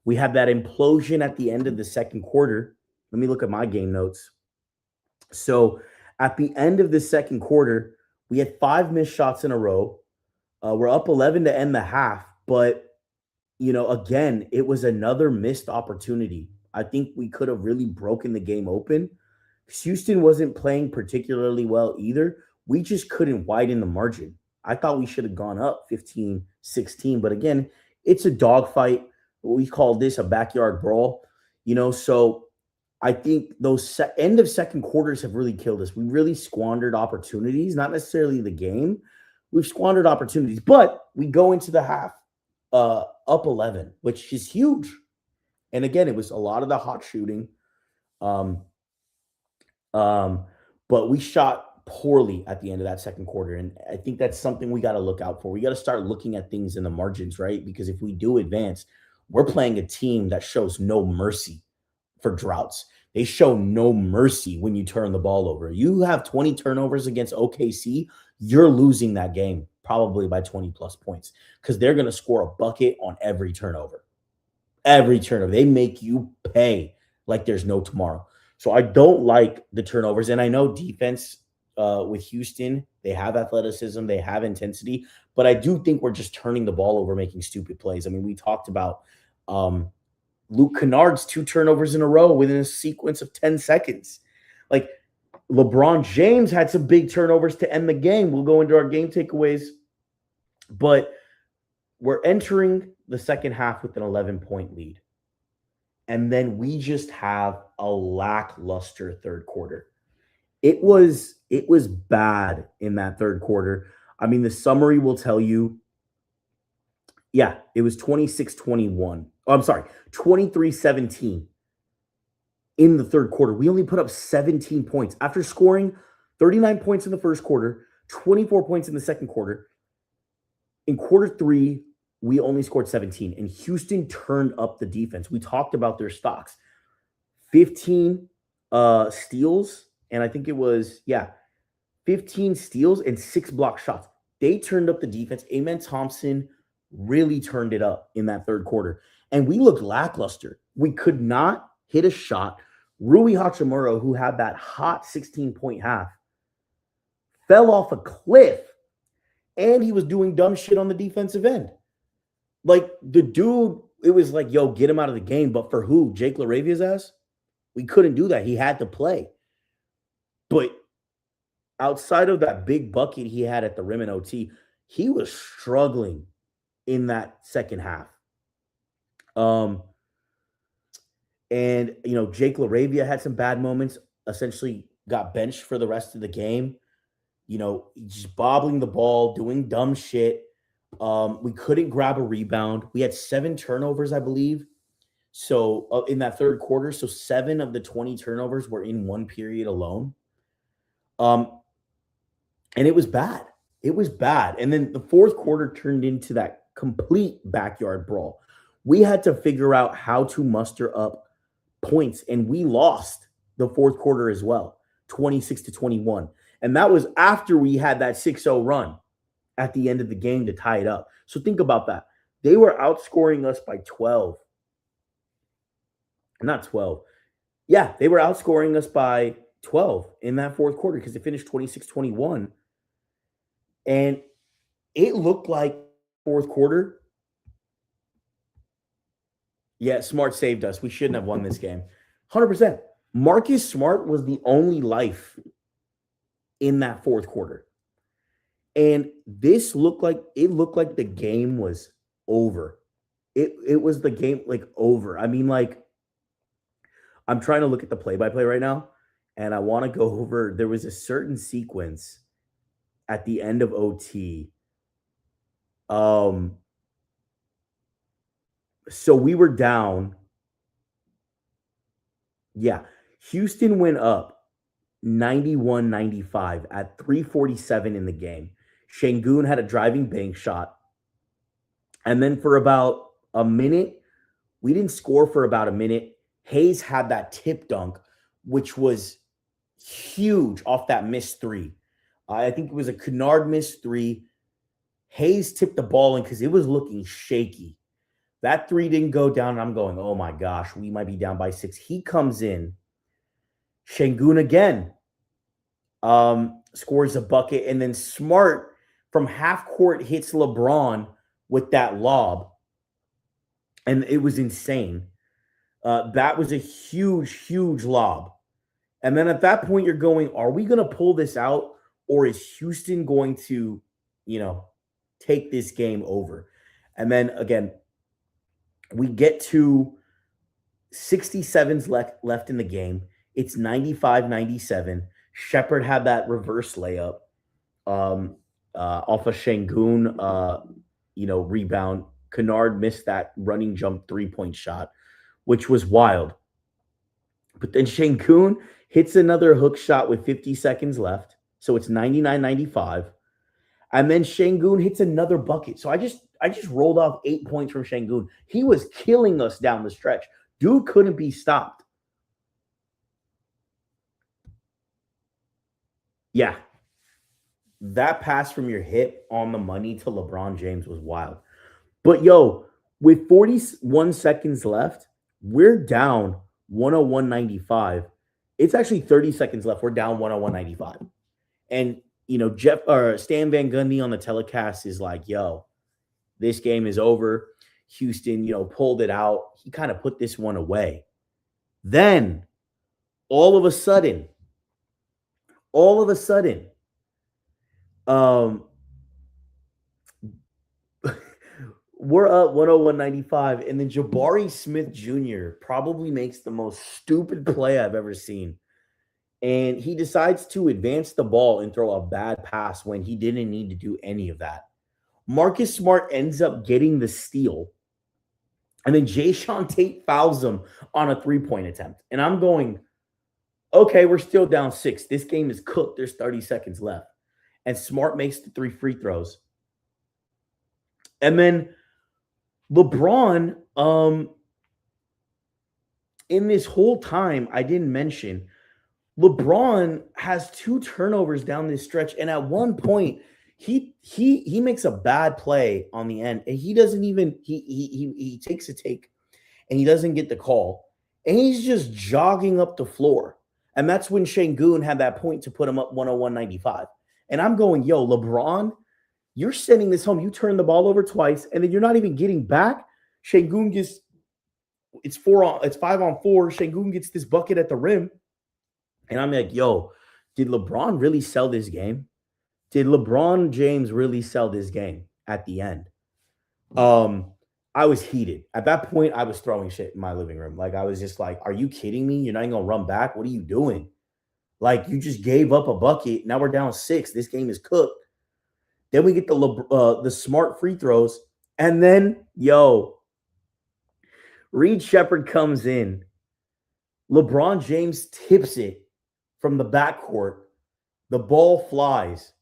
We have that implosion at the end of the second quarter. Let me look at my game notes. So at the end of the second quarter, we had 5 missed shots in a row. We're up 11 to end the half. But, again, it was another missed opportunity. I think we could have really broken the game open. Houston wasn't playing particularly well either. We just couldn't widen the margin. I thought we should have gone up 15-16. But, again, it's a dogfight. We call this a backyard brawl. So I think those end of second quarters have really killed us. We really squandered opportunities, not necessarily the game. We've squandered opportunities, but we go into the half up 11, which is huge. And again, it was a lot of the hot shooting. But we shot poorly at the end of that second quarter. And I think that's something we got to look out for. We got to start looking at things in the margins, right? Because if we do advance, we're playing a team that shows no mercy for droughts. They show no mercy when you turn the ball over. You have 20 turnovers against OKC, you're losing that game probably by 20 plus points because they're going to score a bucket on every turnover. Every turnover. They make you pay like there's no tomorrow. So I don't like the turnovers. And I know defense with Houston, they have athleticism, they have intensity, but I do think we're just turning the ball over, making stupid plays. I mean, we talked about Luke Kennard's 2 turnovers in a row within a sequence of 10 seconds. Like LeBron James had some big turnovers to end the game. We'll go into our game takeaways, but we're entering the second half with an 11-point lead. And then we just have a lackluster third quarter. It was bad in that third quarter. I mean, the summary will tell you Yeah, it was 26-21. Oh, I'm sorry, 23-17 in the third quarter. We only put up 17 points after scoring 39 points in the first quarter, 24 points in the second quarter. In quarter three, we only scored 17, and Houston turned up the defense. We talked about their stocks. 15 steals, and I think it was, 15 steals and 6 block shots. They turned up the defense. Amen Thompson really turned it up in that third quarter. And we looked lackluster. We could not hit a shot. Rui Hachimura, who had that hot 16-point half, fell off a cliff, and he was doing dumb shit on the defensive end. Like, the dude, it was like, yo, get him out of the game. But for who? Jake LaRavia's ass? We couldn't do that. He had to play. But outside of that big bucket he had at the rim in OT, he was struggling in that second half. And Jake LaRavia had some bad moments, essentially got benched for the rest of the game. Just bobbling the ball, doing dumb shit. We couldn't grab a rebound. We had 7 turnovers, I believe. So in that third quarter, so 7 of the 20 turnovers were in one period alone. And it was bad. It was bad. And then the fourth quarter turned into that complete backyard brawl. We had to figure out how to muster up points, and we lost the fourth quarter as well, 26-21. And that was after we had that 6-0 run at the end of the game to tie it up. So think about that. They were outscoring us by 12. Not 12. Yeah, they were outscoring us by 12 in that fourth quarter because it finished 26-21. And it looked like fourth quarter. Yeah, Smart saved us. We shouldn't have won this game. 100%. Marcus Smart was the only life in that fourth quarter. And this looked like the game was over. It was the game over. I mean, I'm trying to look at the play-by-play right now, and I want to go over. There was a certain sequence at the end of OT. So we were down. Yeah. Houston went up 91-95 at 3:47 in the game. Şengün had a driving bank shot. And then for about a minute, we didn't score for about a minute. Hayes had that tip dunk, which was huge off that missed three. I think it was a Kennard missed three. Hayes tipped the ball in because it was looking shaky. That three didn't go down, and I'm going, oh my gosh, we might be down by 6. He comes in. Şengün again scores a bucket, and then Smart from half court hits LeBron with that lob, and it was insane. That was a huge, huge lob. And then at that point, you're going, are we going to pull this out, or is Houston going to, take this game over? And then again, we get to 67s left in the game. It's 95-97. Shepherd had that reverse layup off of Şengün, rebound. Kennard missed that running jump 3-point shot, which was wild. But then Şengün hits another hook shot with 50 seconds left. So it's 99-95. And then Şengün hits another bucket. So I just rolled off 8 points from Şengün. He was killing us down the stretch. Dude couldn't be stopped. Yeah. That pass from your hip on the money to LeBron James was wild. But, with 41 seconds left, we're down 101-95. It's actually 30 seconds left. We're down 101-95. And, Stan Van Gundy on the telecast is like, this game is over. Houston, pulled it out. He kind of put this one away. Then, all of a sudden, we're up 101-95, and then Jabari Smith Jr. probably makes the most stupid play I've ever seen. And he decides to advance the ball and throw a bad pass when he didn't need to do any of that. Marcus Smart ends up getting the steal. And then Jayshawn Tate fouls him on a three-point attempt. And I'm going, okay, we're still down 6. This game is cooked. There's 30 seconds left. And Smart makes the 3 free throws. And then LeBron, in this whole time, I didn't mention, LeBron has 2 turnovers down this stretch. And at one point, he makes a bad play on the end. And he doesn't even, he takes a take and he doesn't get the call. And he's just jogging up the floor. And that's when Şengün had that point to put him up 101-95. And I'm going, yo, LeBron, you're sending this home. You turn the ball over twice, and then you're not even getting back. Şengün gets, it's 5-on-4. Şengün gets this bucket at the rim. And I'm like, yo, did LeBron really sell this game? Did LeBron James really sell this game at the end? I was heated. At that point, I was throwing shit in my living room. Like, I was just like, are you kidding me? You're not even going to run back? What are you doing? Like, you just gave up a bucket. Now we're down 6. This game is cooked. Then we get the Smart free throws. And then, yo, Reed Shepherd comes in. LeBron James tips it from the backcourt. The ball flies.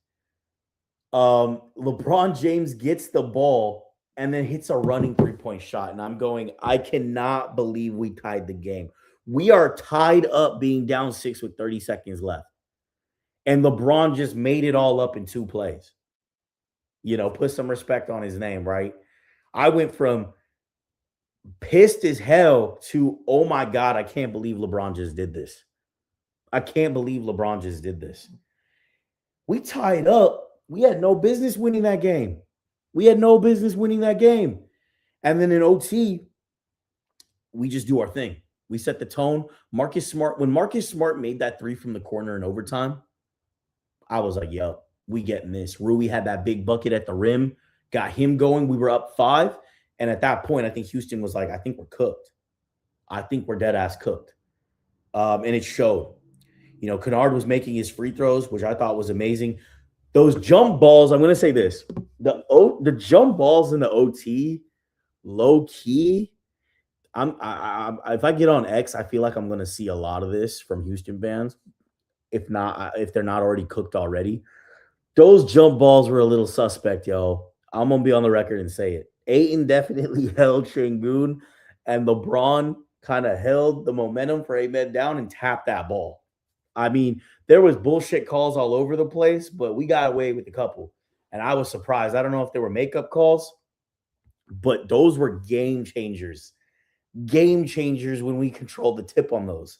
LeBron James gets the ball and then hits a running three-point shot. And I'm going, I cannot believe we tied the game. We are tied up being down 6 with 30 seconds left. And LeBron just made it all up in 2 plays. You know, put some respect on his name, right? I went from pissed as hell to, oh my God, I can't believe LeBron just did this. I can't believe LeBron just did this. We tied up. We had no business winning that game. And then in OT, we just do our thing. We set the tone. Marcus Smart, when Marcus Smart made that 3 from the corner in overtime, I was like, yo, we getting this. Rui had that big bucket at the rim, got him going. We were up 5. And at that point, I think Houston was like, I think we're cooked. I think we're dead ass cooked. And it showed. You know, Kennard was making his free throws, which I thought was amazing. Those jump balls, I'm going to say this. The jump balls in the OT, low key, if I get on X, I feel like I'm going to see a lot of this from Houston fans. If they're not already cooked already. Those jump balls were a little suspect, yo. I'm going to be on the record and say it. Ayton definitely held Şengün, and LeBron kind of held the momentum for Ahmed down and tapped that ball. I mean, there was bullshit calls all over the place, but we got away with a couple. And I was surprised. I don't know if they were makeup calls, but those were game changers. Game changers when we controlled the tip on those.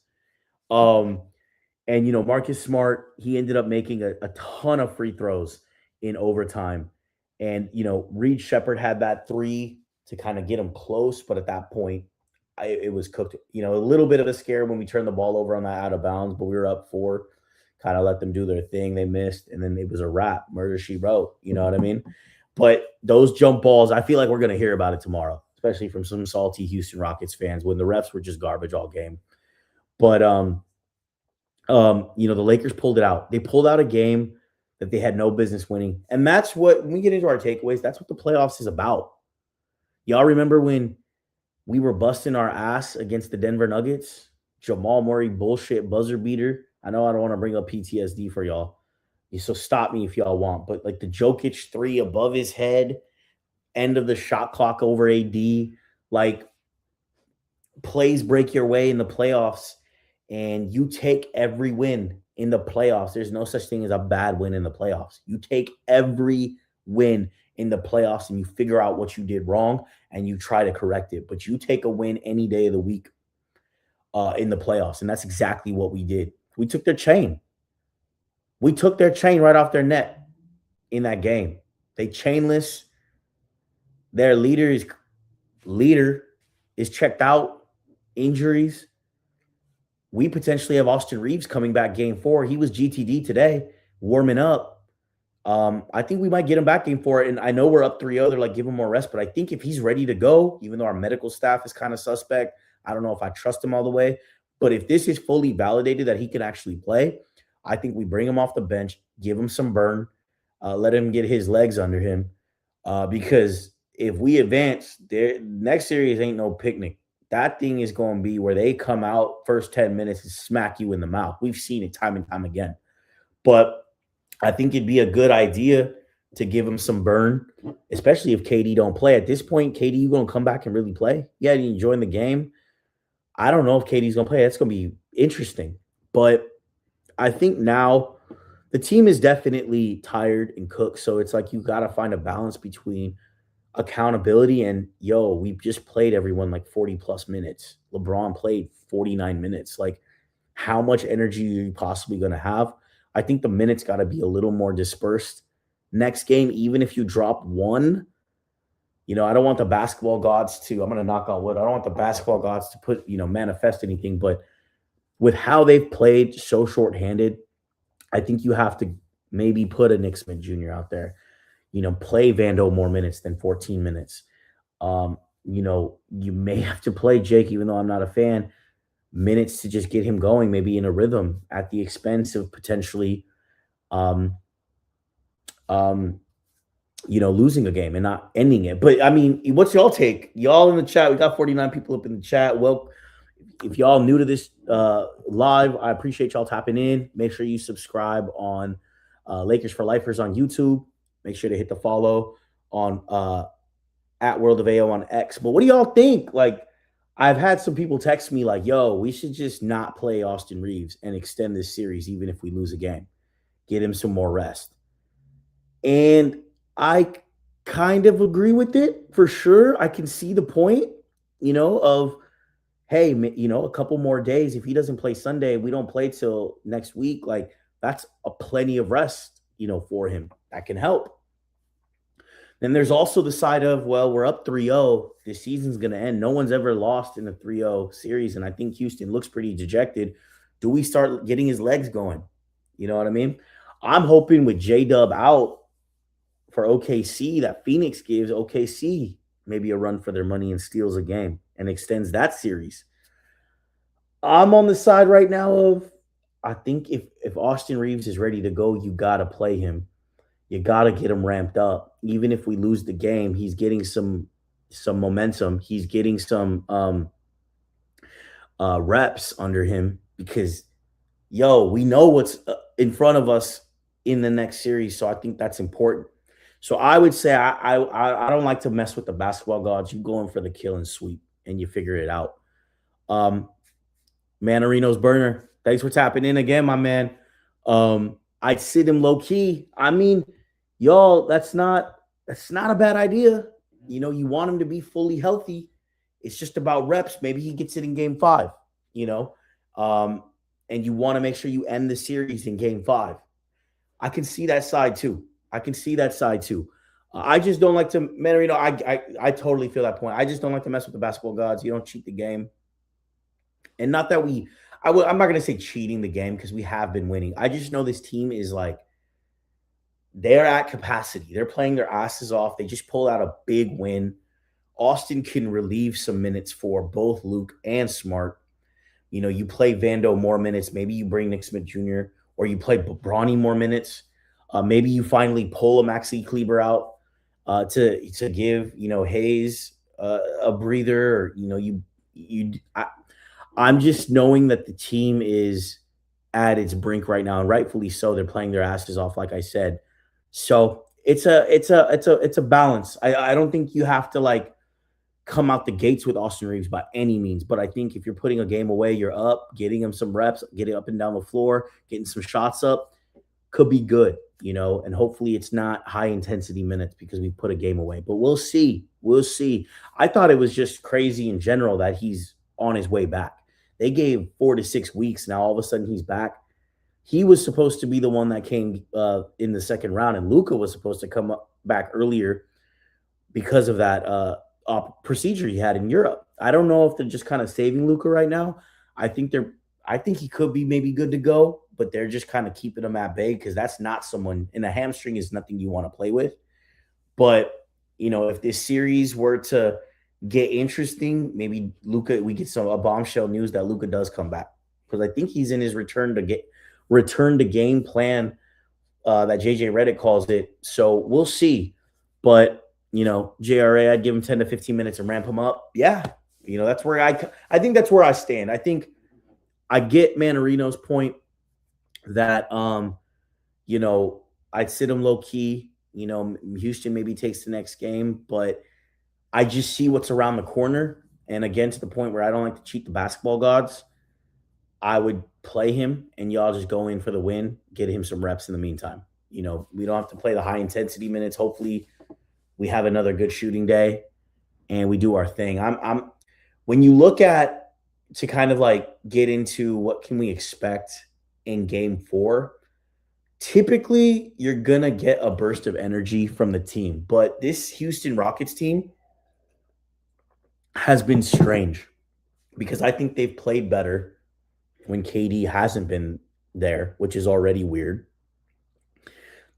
And, you know, Marcus Smart, he ended up making a ton of free throws in overtime. And, you know, Reed Shepherd had that 3 to kind of get him close. But at that point, it was cooked. You know, a little bit of a scare when we turned the ball over on that out of bounds, but we were up 4, kind of let them do their thing. They missed, and then it was a wrap. Murder, she wrote. You know what I mean? But those jump balls, I feel like we're going to hear about it tomorrow, especially from some salty Houston Rockets fans when the refs were just garbage all game. But, you know, the Lakers pulled it out. They pulled out a game that they had no business winning. And that's what, when we get into our takeaways, that's what the playoffs is about. Y'all remember when we were busting our ass against the Denver Nuggets? Jamal Murray bullshit buzzer beater. I know I don't want to bring up PTSD for y'all, so stop me if y'all want. But like the Jokic 3 above his head, end of the shot clock over AD, like plays break your way in the playoffs, and you take every win in the playoffs. There's no such thing as a bad win in the playoffs. You take every win in the playoffs and you figure out what you did wrong and you try to correct it. But you take a win any day of the week in the playoffs. And that's exactly what we did. We took their chain. We took their chain right off their neck in that game. They chainless. Their leader is checked out. Injuries. We potentially have Austin Reeves coming back game 4. He was GTD today, warming up. I think we might get him back game 4. And I know we're up 3-0. They're like, give him more rest. But I think if he's ready to go, even though our medical staff is kind of suspect, I don't know if I trust him all the way. But if this is fully validated that he can actually play, I think we bring him off the bench, give him some burn, let him get his legs under him. because if we advance, their next series ain't no picnic. That thing is going to be where they come out first 10 minutes and smack you in the mouth. We've seen it time and time again. But I think it'd be a good idea to give him some burn, especially if KD don't play. At this point, KD, you going to come back and really play? Yeah, you join the game. I don't know if KD's going to play. That's going to be interesting. But I think now the team is definitely tired and cooked. So it's like you got to find a balance between accountability and, yo, we've just played everyone like 40 plus minutes. LeBron played 49 minutes. Like, how much energy are you possibly going to have? I think the minutes got to be a little more dispersed. Next game, even if you drop one, I don't want the basketball gods to, I'm going to knock on wood. I don't want the basketball gods to manifest anything, but with how they've played so shorthanded, I think you have to maybe put a Nick Smith Jr. out there, play Vando more minutes than 14 minutes. You may have to play Jake, even though I'm not a fan, minutes to just get him going, maybe in a rhythm at the expense of potentially, um, um, losing a game and not ending it. But I mean, what's y'all take? Y'all in the chat, we got 49 people up in the chat. Well, if y'all new to this live, I appreciate y'all tapping in. Make sure you subscribe on Lakers for Lifers on YouTube. Make sure to hit the follow on at World of AO on X. But what do y'all think? Like, I've had some people text me like, yo, we should just not play Austin Reeves and extend this series even if we lose a game. Get him some more rest. And I kind of agree with it for sure. I can see the point, of, hey, a couple more days. If he doesn't play Sunday, we don't play till next week. Like, that's a plenty of rest, for him. That can help. Then there's also the side of, well, we're up 3-0. This season's going to end. No one's ever lost in a 3-0 series, and I think Houston looks pretty dejected. Do we start getting his legs going? You know what I mean? I'm hoping with J-Dub out for OKC that Phoenix gives OKC maybe a run for their money and steals a game and extends that series. I'm on the side right now of, I think if Austin Reeves is ready to go, you got to play him. You got to get him ramped up. Even if we lose the game, he's getting some momentum. He's getting some reps under him because, we know what's in front of us in the next series. So I think that's important. So I would say I don't like to mess with the basketball gods. You go in for the kill and sweep, and you figure it out. Manarino's burner, thanks for tapping in again, my man. I'd sit him low key. I mean, y'all, that's not a bad idea. You want him to be fully healthy. It's just about reps. Maybe he gets it in game 5, and you want to make sure you end the series in game 5. I can see that side too. I just don't like to, Manarino, I totally feel that point. I just don't like to mess with the basketball gods. You don't cheat the game. And not that I'm not going to say cheating the game because we have been winning. I just know this team is like, they're at capacity. They're playing their asses off. They just pulled out a big win. Austin can relieve some minutes for both Luke and Smart. You play Vando more minutes. Maybe you bring Nick Smith Jr. or you play Bronny more minutes. Maybe you finally pull a Maxi Kleber out to give Hayes a breather. Or, I'm just knowing that the team is at its brink right now, and rightfully so. They're playing their asses off, like I said. So it's a balance. I don't think you have to like come out the gates with Austin Reeves by any means, but I think if you're putting a game away, you're up, getting him some reps, getting up and down the floor, getting some shots up, could be good, and hopefully it's not high intensity minutes because we put a game away. But we'll see. I thought it was just crazy in general that he's on his way back. They gave 4 to 6 weeks. Now all of a sudden he's back. He was supposed to be the one that came in the second round, and Luka was supposed to come back earlier because of that procedure he had in Europe. I don't know if they're just kind of saving Luka right now. I think he could be maybe good to go, but they're just kind of keeping him at bay because that's not someone, and a hamstring is nothing you want to play with. But, if this series were to get interesting, maybe Luka, we get a bombshell news that Luka does come back, because I think he's in his return to game plan that JJ Redick calls it. So we'll see. But JRA, I'd give him 10 to 15 minutes and ramp him up. Yeah. That's where I think that's where I stand. I think I get Manarino's point that you know, I'd sit him low key. Houston maybe takes the next game, but I just see what's around the corner. And again, to the point where I don't like to cheat the basketball gods, I would play him and y'all just go in for the win, get him some reps in the meantime. We don't have to play the high intensity minutes. Hopefully, we have another good shooting day and we do our thing. I'm when you look at to kind of like get into what can we expect in game 4, typically you're gonna get a burst of energy from the team, but this Houston Rockets team has been strange because I think they've played better when KD hasn't been there, which is already weird.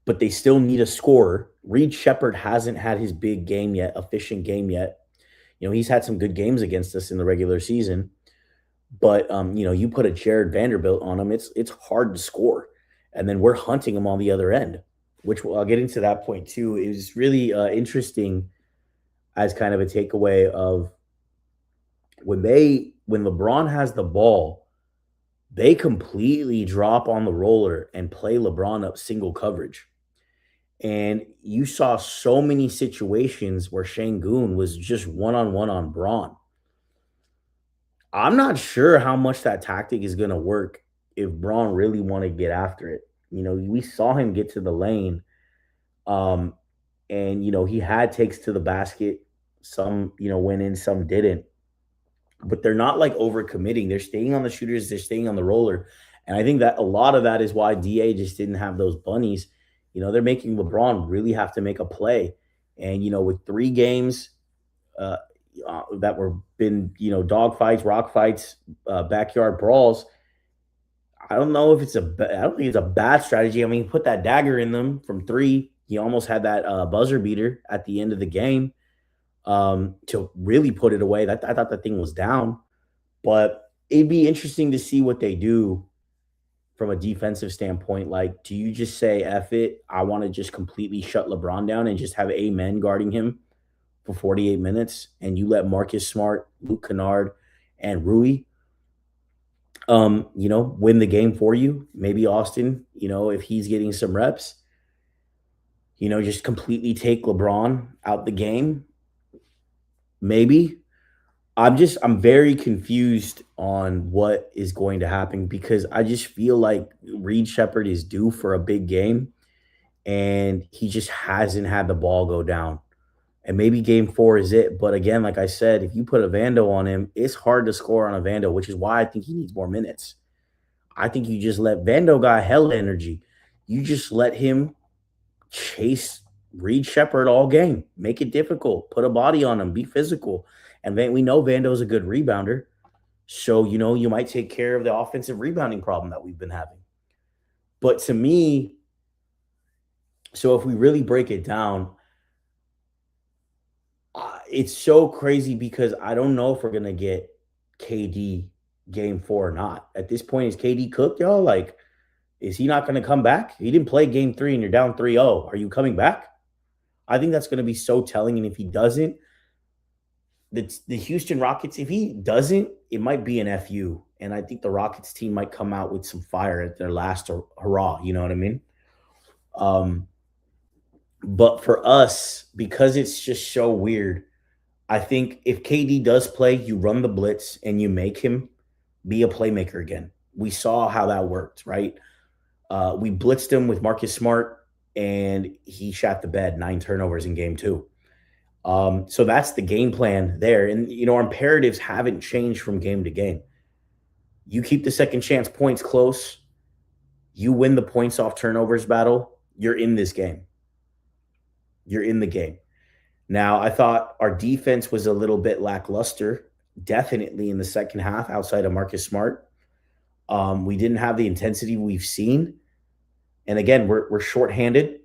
But they still need a scorer. Reed Shepherd hasn't had his big game yet, efficient game yet. He's had some good games against us in the regular season, but you put a Jared Vanderbilt on him, it's hard to score, and then we're hunting him on the other end, which I'll get into that point too. It was really interesting as kind of a takeaway of when LeBron has the ball, they completely drop on the roller and play LeBron up single coverage. And you saw so many situations where Şengün was just one-on-one on Braun. I'm not sure how much that tactic is going to work if Braun really want to get after it. We saw him get to the lane, and he had takes to the basket. Some, went in, some didn't. But they're not like overcommitting. They're staying on the shooters. They're staying on the roller. And I think that a lot of that is why DA just didn't have those bunnies. They're making LeBron really have to make a play. And, with 3 games that were been, dog fights, rock fights, backyard brawls, I don't know if I don't think it's a bad strategy. I mean, put that dagger in them from 3. He almost had that buzzer beater at the end of the game to really put it away. I thought that thing was down. But it'd be interesting to see what they do from a defensive standpoint. Like, do you just say, F it, I want to just completely shut LeBron down and just have Amen guarding him for 48 minutes, and you let Marcus Smart, Luke Kennard, and Rui, win the game for you? Maybe Austin, if he's getting some reps, just completely take LeBron out the game. Maybe. I'm very confused on what is going to happen because I just feel like Reed Shepherd is due for a big game and he just hasn't had the ball go down. And maybe game 4 is it. But again, like I said, if you put a Vando on him, it's hard to score on a Vando, which is why I think he needs more minutes. I think you just let Vando got hella energy. You just let him chase Reed Shepherd all game. Make it difficult. Put a body on him. Be physical. And we know Vando's a good rebounder. So, you might take care of the offensive rebounding problem that we've been having. But to me, so if we really break it down, it's so crazy because I don't know if we're going to get KD game 4 or not. At this point, is KD cooked, y'all? Like, is he not going to come back? He didn't play game 3 and you're down 3-0. Are you coming back? I think that's going to be so telling. And if he doesn't, the Houston Rockets, if he doesn't, it might be an FU. And I think the Rockets team might come out with some fire at their last hurrah. You know what I mean? But for us, because it's just so weird, I think if KD does play, you run the blitz and you make him be a playmaker again. We saw how that worked, right? We blitzed him with Marcus Smart, and he shot the bed, 9 turnovers in game 2. So that's the game plan there. And, our imperatives haven't changed from game to game. You keep the second chance points close. You win the points off turnovers battle. You're in this game. You're in the game. Now, I thought our defense was a little bit lackluster, definitely in the second half outside of Marcus Smart. We didn't have the intensity we've seen. And again, we're shorthanded.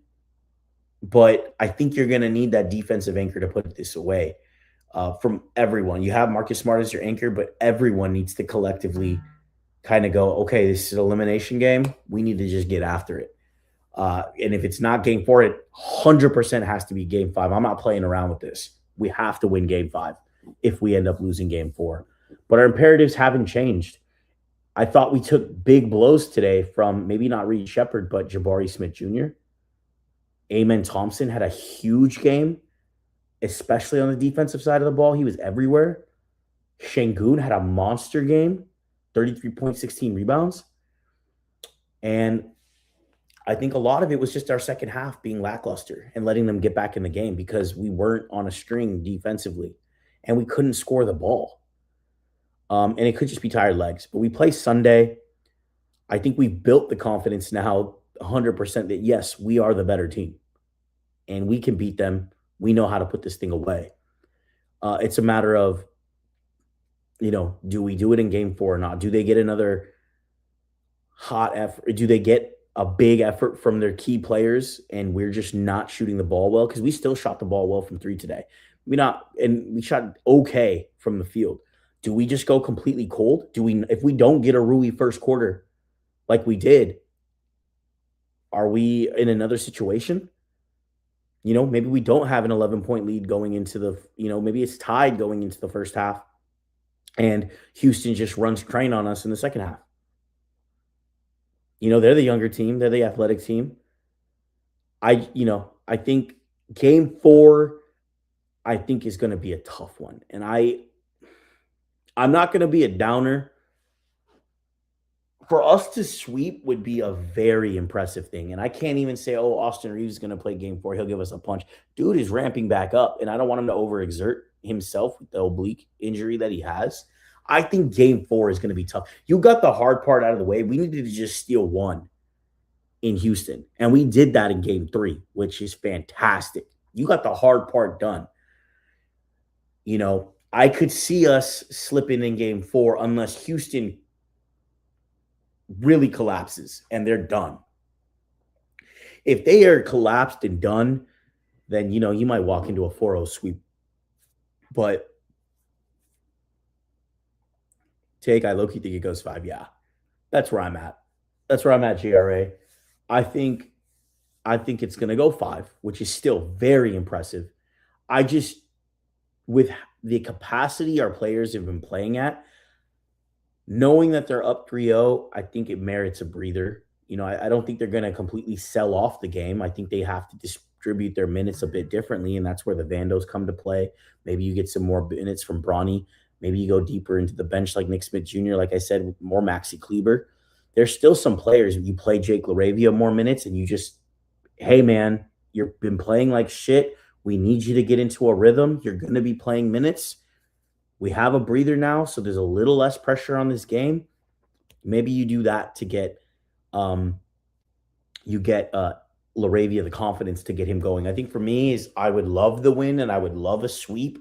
But I think you're going to need that defensive anchor to put this away from everyone. You have Marcus Smart as your anchor, but everyone needs to collectively kind of go, okay, this is an elimination game. We need to just get after it. And if it's not game four, it 100% has to be game five. I'm not playing around with this. We have to win game five if we end up losing game four. But our imperatives haven't changed. I thought we took big blows today from maybe not Reed Shepard, but Jabari Smith Jr. Amen Thompson had a huge game, especially on the defensive side of the ball. He was everywhere. Şengün had a monster game, 33 points, 16 rebounds. And I think a lot of it was just our second half being lackluster and letting them get back in the game because we weren't on a string defensively and we couldn't score the ball. And it could just be tired legs. But we play Sunday. I think we've built the confidence now 100% that, yes, we are the better team and we can beat them. We know how to put this thing away. It's a matter of, do we do it in game four or not? Do they get another hot effort? Do they get a big effort from their key players and we're just not shooting the ball well? Because we still shot the ball well from three today. We shot okay from the field. Do we just go completely cold? If we don't get a Rui first quarter like we did, are we in another situation? Maybe we don't have an 11-point lead going into maybe it's tied going into the first half and Houston just runs train on us in the second half. They're the younger team. They're the athletic team. I think game four, I think is going to be a tough one. And I'm not going to be a downer. For us to sweep would be a very impressive thing. And I can't even say, Austin Reeves is going to play game four. He'll give us a punch. Dude is ramping back up, and I don't want him to overexert himself with the oblique injury that he has. I think game four is going to be tough. You got the hard part out of the way. We needed to just steal one in Houston, and we did that in game three, which is fantastic. You got the hard part done. I could see us slipping in game four unless Houston really collapses and they're done. If they are collapsed and done, then, you might walk into a 4-0 sweep. But I low-key think it goes 5. Yeah, that's where I'm at. That's where I'm at, GRA. I think it's going to go 5, which is still very impressive. With the capacity our players have been playing at, knowing that they're up 3-0, I think it merits a breather. I don't think they're going to completely sell off the game. I think they have to distribute their minutes a bit differently, and that's where the Vandos come to play. Maybe you get some more minutes from Bronny. Maybe you go deeper into the bench like Nick Smith Jr., like I said, with more Maxi Kleber. There's still some players. You play Jake LaRavia more minutes, and you just, hey, man, you've been playing like shit. We need you to get into a rhythm. You're going to be playing minutes. We have a breather now, so there's a little less pressure on this game. Maybe you do that to get LaRavia the confidence to get him going. I think for me is I would love the win and I would love a sweep,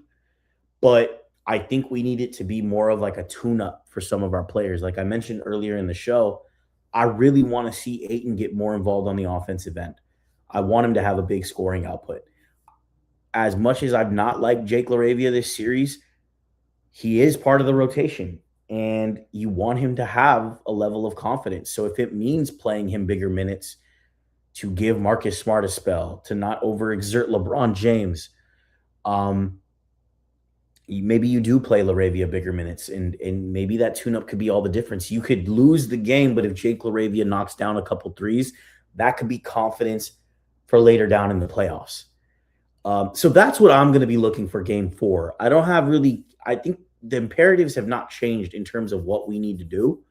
but I think we need it to be more of like a tune-up for some of our players. Like I mentioned earlier in the show, I really want to see Ayton get more involved on the offensive end. I want him to have a big scoring output. As much as I've not liked Jake LaRavia this series, he is part of the rotation, and you want him to have a level of confidence. So if it means playing him bigger minutes to give Marcus Smart a spell, to not overexert LeBron James, maybe you do play LaRavia bigger minutes, and maybe that tune-up could be all the difference. You could lose the game, but if Jake LaRavia knocks down a couple threes, that could be confidence for later down in the playoffs. So that's what I'm going to be looking for game four. I think the imperatives have not changed in terms of what we need to do.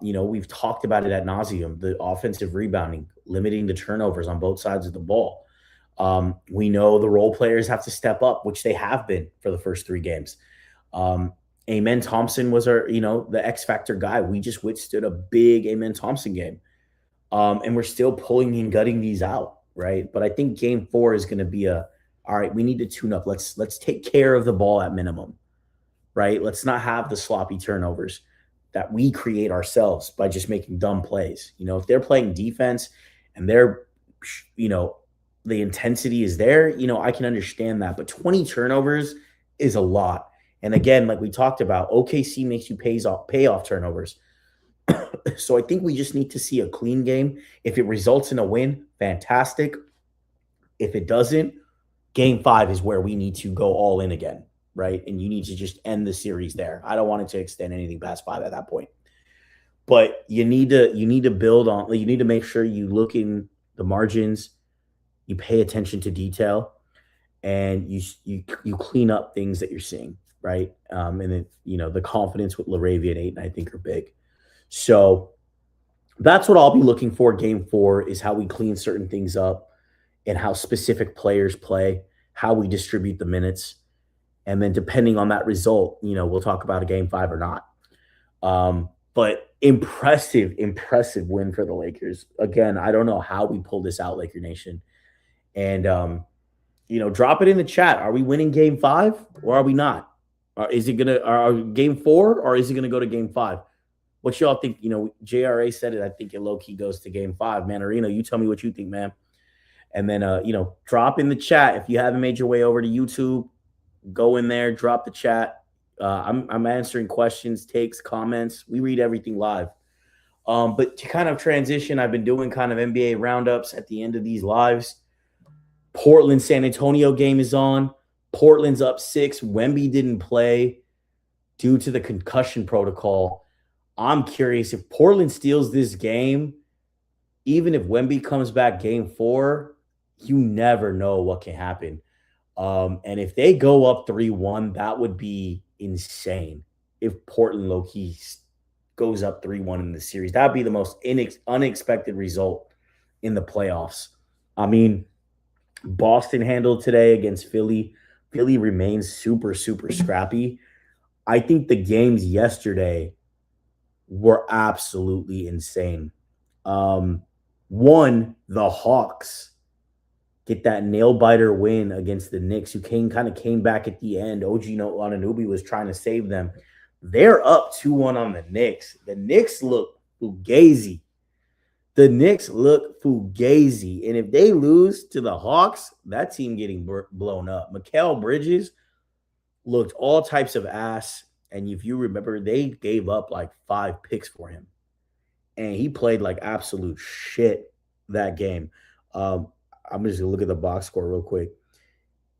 We've talked about it ad nauseum, the offensive rebounding, limiting the turnovers on both sides of the ball. We know the role players have to step up, which they have been for the first 3 games. Amen Thompson was the X factor guy. We just withstood a big Amen Thompson game. And we're still pulling and gutting these out, right? But I think game 4 is going to be all right, we need to tune up. Let's take care of the ball at minimum, right? Let's not have the sloppy turnovers that we create ourselves by just making dumb plays. If they're playing defense and they're, the intensity is there, I can understand that. But 20 turnovers is a lot. And again, like we talked about, OKC makes you pay off turnovers. So I think we just need to see a clean game. If it results in a win, fantastic. If it doesn't, game 5 is where we need to go all in again, right? And you need to just end the series there. I don't want it to extend anything past 5 at that point. But you need to build on, you need to make sure you look in the margins, you pay attention to detail, and you clean up things that you're seeing, right? And then the confidence with Laravia and Aiton, I think, are big. So that's what I'll be looking for. Game 4 is how we clean certain things up and how specific players play, how we distribute the minutes, and then depending on that result, we'll talk about a game 5 or not. But impressive win for the Lakers. Again, I don't know how we pulled this out, Laker Nation. And drop it in the chat. Are we winning game 5 or are we not? Is it gonna game 4 or is it gonna go to game 5? What y'all think? JRA said it. I think it low key goes to game 5. Manarino, you tell me what you think, man. And then drop in the chat if you haven't made your way over to YouTube. Go in there, drop the chat. I'm answering questions, takes, comments. We read everything live. But to kind of transition, I've been doing kind of NBA roundups at the end of these lives. Portland San Antonio game is on. Portland's up 6. Wemby didn't play due to the concussion protocol. I'm curious if Portland steals this game, even if Wemby comes back game 4, you never know what can happen. And if they go up 3-1, that would be insane. If Portland low-key goes up 3-1 in the series, that would be the most unexpected result in the playoffs. I mean, Boston handled today against Philly. Philly remains super, super scrappy. I think the games yesterday were absolutely insane. One, the Hawks get that nail-biter win against the Knicks, who kind of came back at the end. OG Anunoby was trying to save them. They're up 2-1 on the Knicks. The Knicks look fugazi. And if they lose to the Hawks, that team getting blown up. Mikal Bridges looked all types of ass. And if you remember, they gave up like 5 picks for him. And he played like absolute shit that game. I'm just going to look at the box score real quick.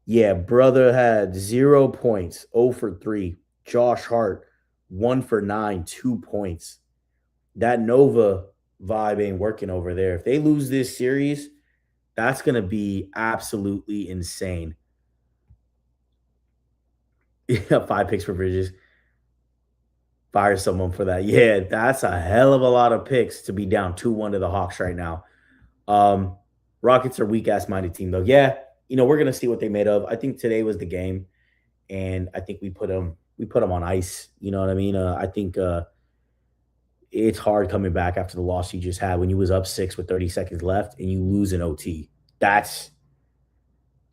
Yeah, brother had 0 points, 0 for 3. Josh Hart, 1 for 9, 2 points. That Nova vibe ain't working over there. If they lose this series, that's going to be absolutely insane. Yeah, 5 picks for Bridges. Fire someone for that. Yeah, that's a hell of a lot of picks to be down 2-1 to the Hawks right now. Rockets are weak-ass minded team, though. Yeah, we're going to see what they made of. I think today was the game, and I think we put them on ice. You know what I mean? I think it's hard coming back after the loss you just had when you was up 6 with 30 seconds left and you lose an OT. That's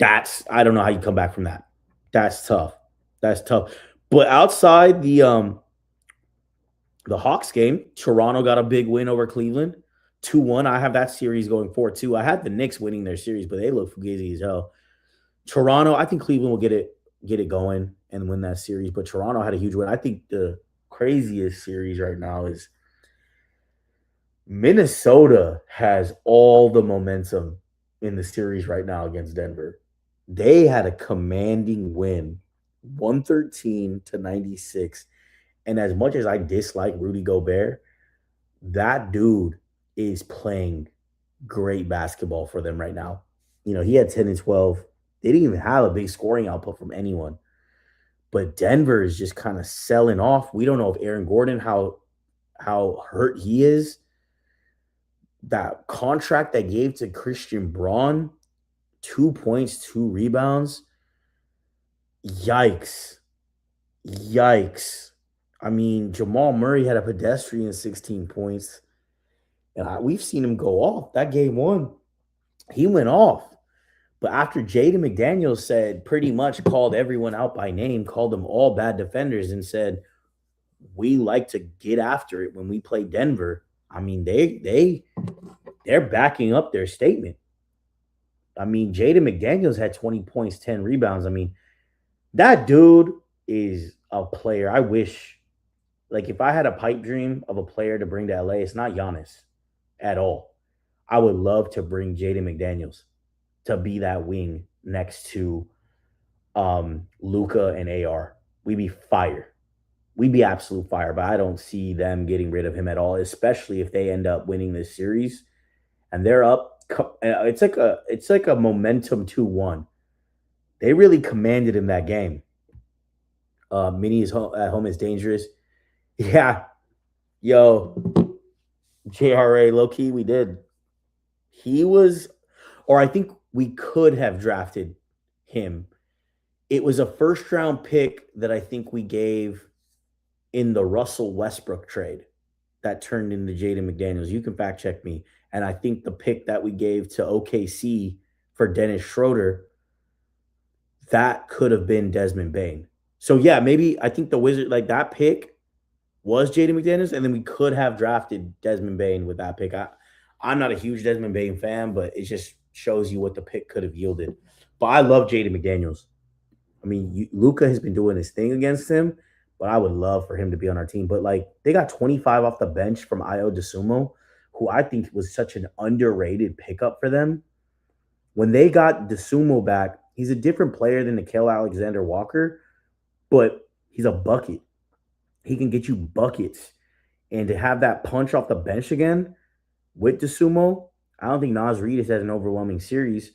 I don't know how you come back from that. That's tough. But outside the Hawks game, Toronto got a big win over Cleveland, 2-1. I have that series going forward too. I had the Knicks winning their series, but they look fugazi as hell. Toronto, I think Cleveland will get it going and win that series, but Toronto had a huge win. I think the craziest series right now is Minnesota has all the momentum in the series right now against Denver. They had a commanding win, 113-96. And as much as I dislike Rudy Gobert, that dude is playing great basketball for them right now. He had 10 and 12. They didn't even have a big scoring output from anyone. But Denver is just kind of selling off. We don't know if Aaron Gordon, how hurt he is. That contract they gave to Christian Braun, 2 points, 2 rebounds. Yikes. I mean, Jamal Murray had a pedestrian 16 points. And we've seen him go off. That game 1, he went off. But after Jaden McDaniels pretty much called everyone out by name, called them all bad defenders and said, we like to get after it when we play Denver. I mean, they're backing up their statement. I mean, Jaden McDaniels had 20 points, 10 rebounds. I mean, that dude is a player. I wish Like if I had a pipe dream of a player to bring to LA, it's not Giannis at all. I would love to bring Jaden McDaniels to be that wing next to Luca and AR. We'd be fire. We'd be absolute fire, but I don't see them getting rid of him at all, especially if they end up winning this series and they're up. It's like a momentum 2-1. They really commanded him that game. Mini is at home is dangerous. Yeah, yo, JRA low key, we did. He was, or I think we could have drafted him. It was a first round pick that I think we gave in the Russell Westbrook trade that turned into Jaden McDaniels. You can fact check me. And I think the pick that we gave to OKC for Dennis Schroeder, that could have been Desmond Bain. So yeah, maybe I think the Wizard, like that pick was Jaden McDaniels, and then we could have drafted Desmond Bain with that pick. I'm not a huge Desmond Bain fan, but it just shows you what the pick could have yielded. But I love Jaden McDaniels. I mean, Luca has been doing his thing against him, but I would love for him to be on our team. But like they got 25 off the bench from Io DeSumo, who I think was such an underrated pickup for them. When they got DeSumo back, he's a different player than Nickeil Alexander-Walker, but he's a bucket. He can get you buckets. And to have that punch off the bench again with DeSumo, I don't think Naz Reid has had an overwhelming series,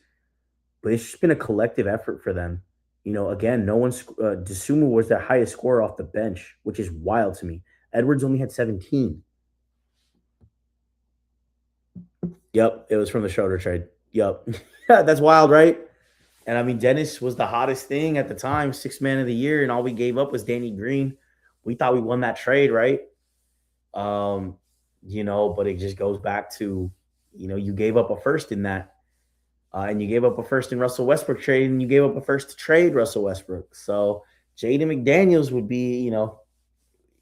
but it's just been a collective effort for them. You know, again, no one's DeSumo was the highest scorer off the bench, which is wild to me. Edwards only had 17. Yep, it was from the Schroeder trade. Yep. That's wild, right? And I mean, Dennis was the hottest thing at the time, sixth man of the year, and all we gave up was Danny Green. We thought we won that trade, right? But it just goes back to, you gave up a first in that. And you gave up a first in Russell Westbrook trade, and you gave up a first to trade Russell Westbrook. So Jaden McDaniels would be,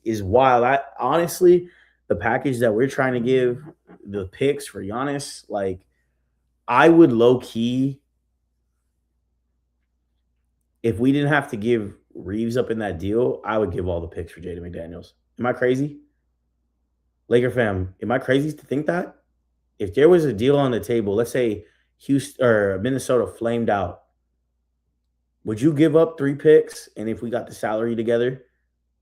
is wild. I honestly, the package that we're trying to give, the picks for Giannis, like I would low key, if we didn't have to give Reeves up in that deal, I would give all the picks for Jaden McDaniels. Am I crazy? Laker fam, am I crazy to think that? If there was a deal on the table, let's say Houston or Minnesota flamed out, would you give up 3 picks? And if we got the salary together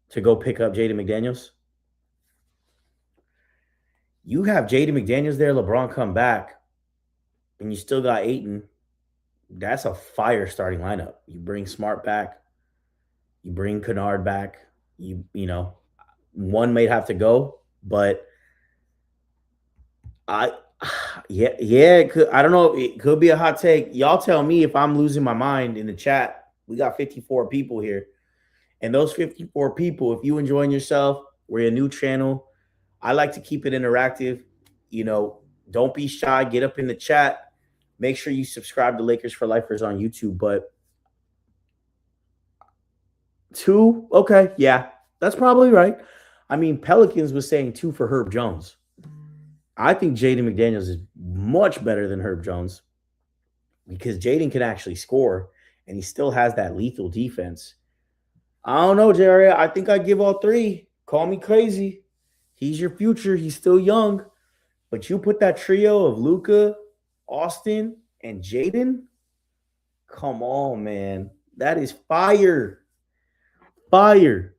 to go pick up Jaden McDaniels? You have Jaden McDaniels there, LeBron come back, and you still got Ayton. That's a fire starting lineup. You bring Smart back. You bring Kennard back. One may have to go, but it could, I don't know. It could be a hot take. Y'all tell me if I'm losing my mind in the chat. We got 54 people here. And those 54 people, if you enjoying yourself, we're a new channel. I like to keep it interactive. Don't be shy. Get up in the chat. Make sure you subscribe to Lakers for Lifers on YouTube. But 2, okay, yeah, that's probably right. I mean, Pelicans was saying 2 for Herb Jones. I think Jaden McDaniels is much better than Herb Jones because Jaden can actually score, and he still has that lethal defense. I don't know, Jerry. I think I'd give all 3. Call me crazy. He's your future. He's still young. But you put that trio of Luka, Austin, and Jaden, come on, man. That is fire. Fire.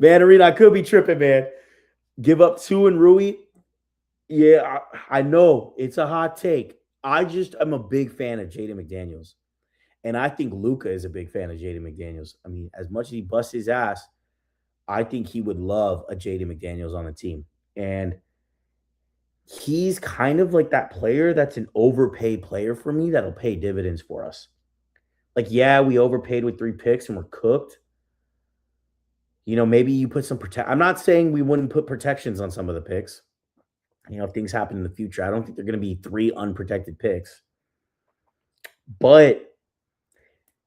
Man, Arena, I could be tripping, man. Give up 2 in Rui. Yeah, I know. It's a hot take. I'm a big fan of Jaden McDaniels. And I think Luka is a big fan of Jaden McDaniels. I mean, as much as he busts his ass, I think he would love a Jaden McDaniels on the team. And he's kind of like that player that's an overpaid player for me that'll pay dividends for us. Like, yeah, we overpaid with 3 picks and we're cooked. Maybe you put some I'm not saying we wouldn't put protections on some of the picks. If things happen in the future, I don't think they're going to be 3 unprotected picks. But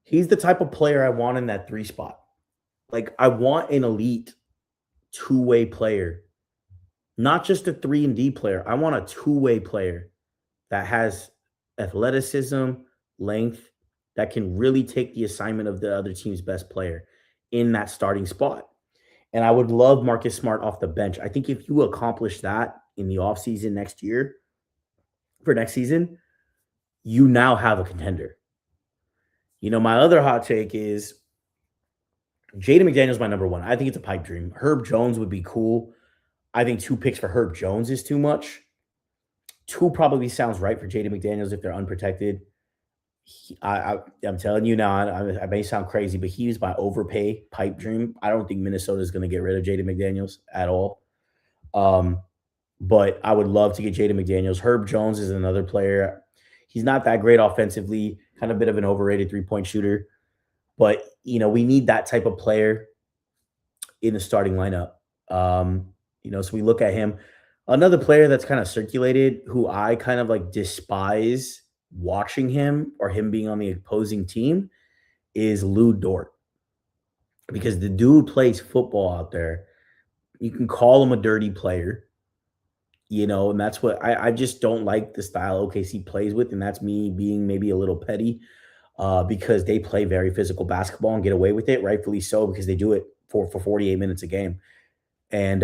he's the type of player I want in that 3 spot. Like, I want an elite 2-way player, not just a 3 and D player. I want a 2-way player that has athleticism, length, that can really take the assignment of the other team's best player in that starting spot. And I would love Marcus Smart off the bench. I think if you accomplish that in the offseason next year, for next season, you now have a contender. My other hot take is Jaden McDaniels, my number one. I think it's a pipe dream. Herb Jones would be cool. I think 2 picks for Herb Jones is too much. 2 probably sounds right for Jaden McDaniels if they're unprotected. I'm telling you now, I may sound crazy, but he's my overpay pipe dream. I don't think Minnesota is going to get rid of Jaden McDaniels at all. Um, but I would love to get Jaden McDaniels. Herb Jones is another player. He's not that great offensively, kind of a bit of an overrated 3-point shooter. But, we need that type of player in the starting lineup. So we look at him. Another player that's kind of circulated who I kind of like despise watching him or him being on the opposing team is Lou Dort. Because the dude plays football out there. You can call him a dirty player, and that's what I just don't like the style OKC plays with. And that's me being maybe a little petty because they play very physical basketball and get away with it, rightfully so, because they do it for 48 minutes a game. And,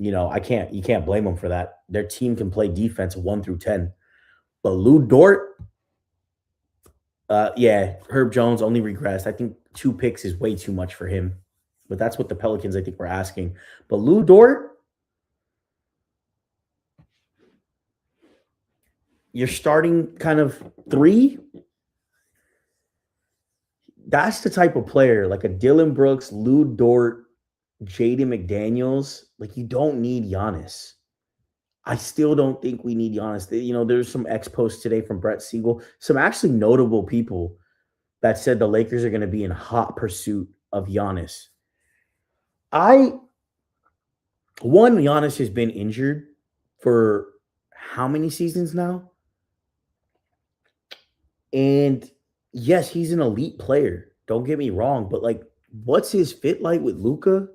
you can't blame them for that. Their team can play defense 1 through 10. But Lou Dort, yeah, Herb Jones only regressed. I think 2 picks is way too much for him. But that's what the Pelicans, I think, were asking. But Lou Dort, you're starting kind of 3. That's the type of player, like a Dylan Brooks, Lou Dort, Jaden McDaniels. Like, you don't need Giannis. I still don't think we need Giannis. There's some X posts today from Brett Siegel, some actually notable people that said the Lakers are going to be in hot pursuit of Giannis. Giannis has been injured for how many seasons now? And yes, he's an elite player. Don't get me wrong, but like, what's his fit like with Luka?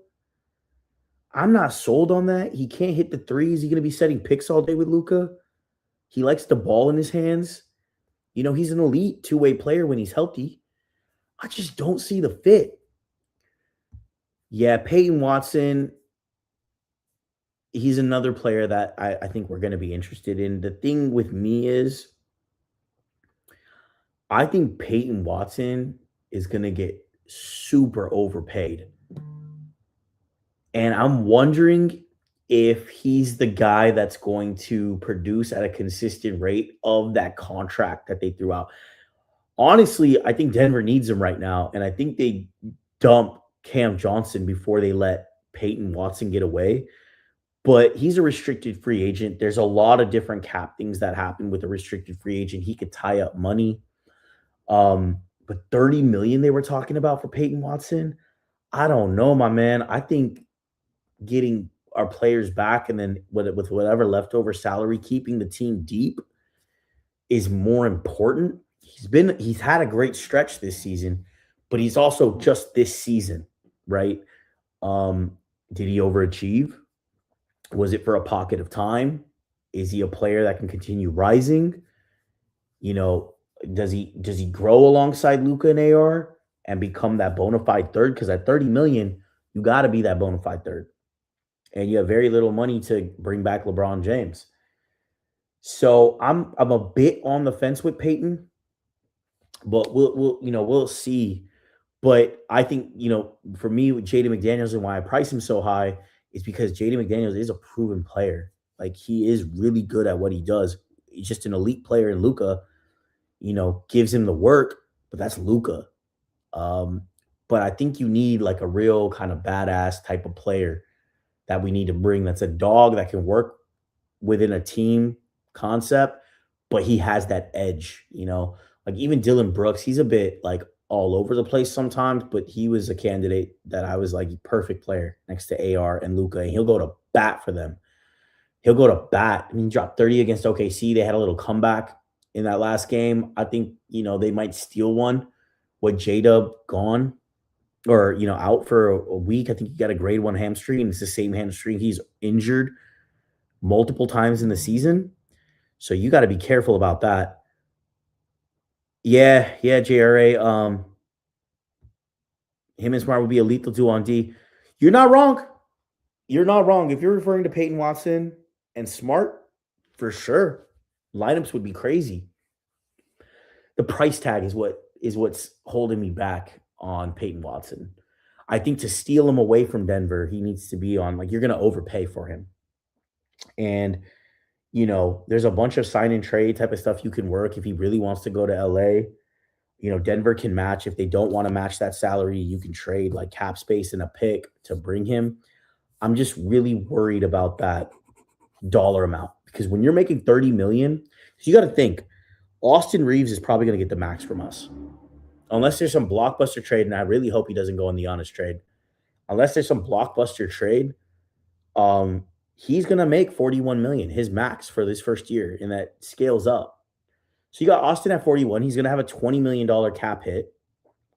I'm not sold on that. He can't hit the 3. Is he going to be setting picks all day with Luka? He likes the ball in his hands. He's an elite 2-way player when he's healthy. I just don't see the fit. Yeah, Peyton Watson, he's another player that I think we're going to be interested in. The thing with me is I think Peyton Watson is going to get super overpaid. And I'm wondering if he's the guy that's going to produce at a consistent rate of that contract that they threw out. Honestly, I think Denver needs him right now. And I think they dump Cam Johnson before they let Peyton Watson get away. But he's a restricted free agent. There's a lot of different cap things that happen with a restricted free agent. He could tie up money. But $30 million they were talking about for Peyton Watson, I don't know, my man. I think getting our players back and then with whatever leftover salary, keeping the team deep is more important. He's had a great stretch this season, but he's also just this season, right? Did he overachieve? Was it for a pocket of time? Is he a player that can continue rising? Does he grow alongside Luka and AR and become that bona fide third? Because at $30 million, you got to be that bona fide third. And you have very little money to bring back LeBron James. So I'm a bit on the fence with Peyton, but we'll see. But I think, for me with Jaden McDaniels and why I price him so high is because Jaden McDaniels is a proven player. Like, he is really good at what he does. He's just an elite player, and Luka, gives him the work, but that's Luka. But I think you need like a real kind of badass type of player that we need to bring. That's a dog that can work within a team concept, but he has that edge, like even Dylan Brooks, he's a bit like all over the place sometimes, but he was a candidate that I was like perfect player next to AR and Luka, and he'll go to bat for them. He'll go to bat. I mean, he dropped 30 against OKC. They had a little comeback in that last game. I think, they might steal one with J-Dub gone or, out for a week. I think he got a grade 1 hamstring, and it's the same hamstring he's injured multiple times in the season. So you got to be careful about that. Yeah, JRA. Him and Smart would be a lethal duo on D. You're not wrong. You're not wrong. If you're referring to Peyton Watson and Smart, for sure, lineups would be crazy. The price tag is what's holding me back on Peyton Watson. I think to steal him away from Denver, he needs to be on, like, you're going to overpay for him. And there's a bunch of sign and trade type of stuff you can work if he really wants to go to LA. Denver can match. If they don't want to match that salary, you can trade like cap space and a pick to bring him. I'm just really worried about that dollar amount because when you're making 30 million, you got to think Austin Reeves is probably going to get the max from us. Unless there's some blockbuster trade, and I really hope he doesn't go on the honest trade. Unless there's some blockbuster trade, he's going to make 41 million, his max for this first year, and that scales up. So you got Austin at 41. He's going to have a $20 million cap hit,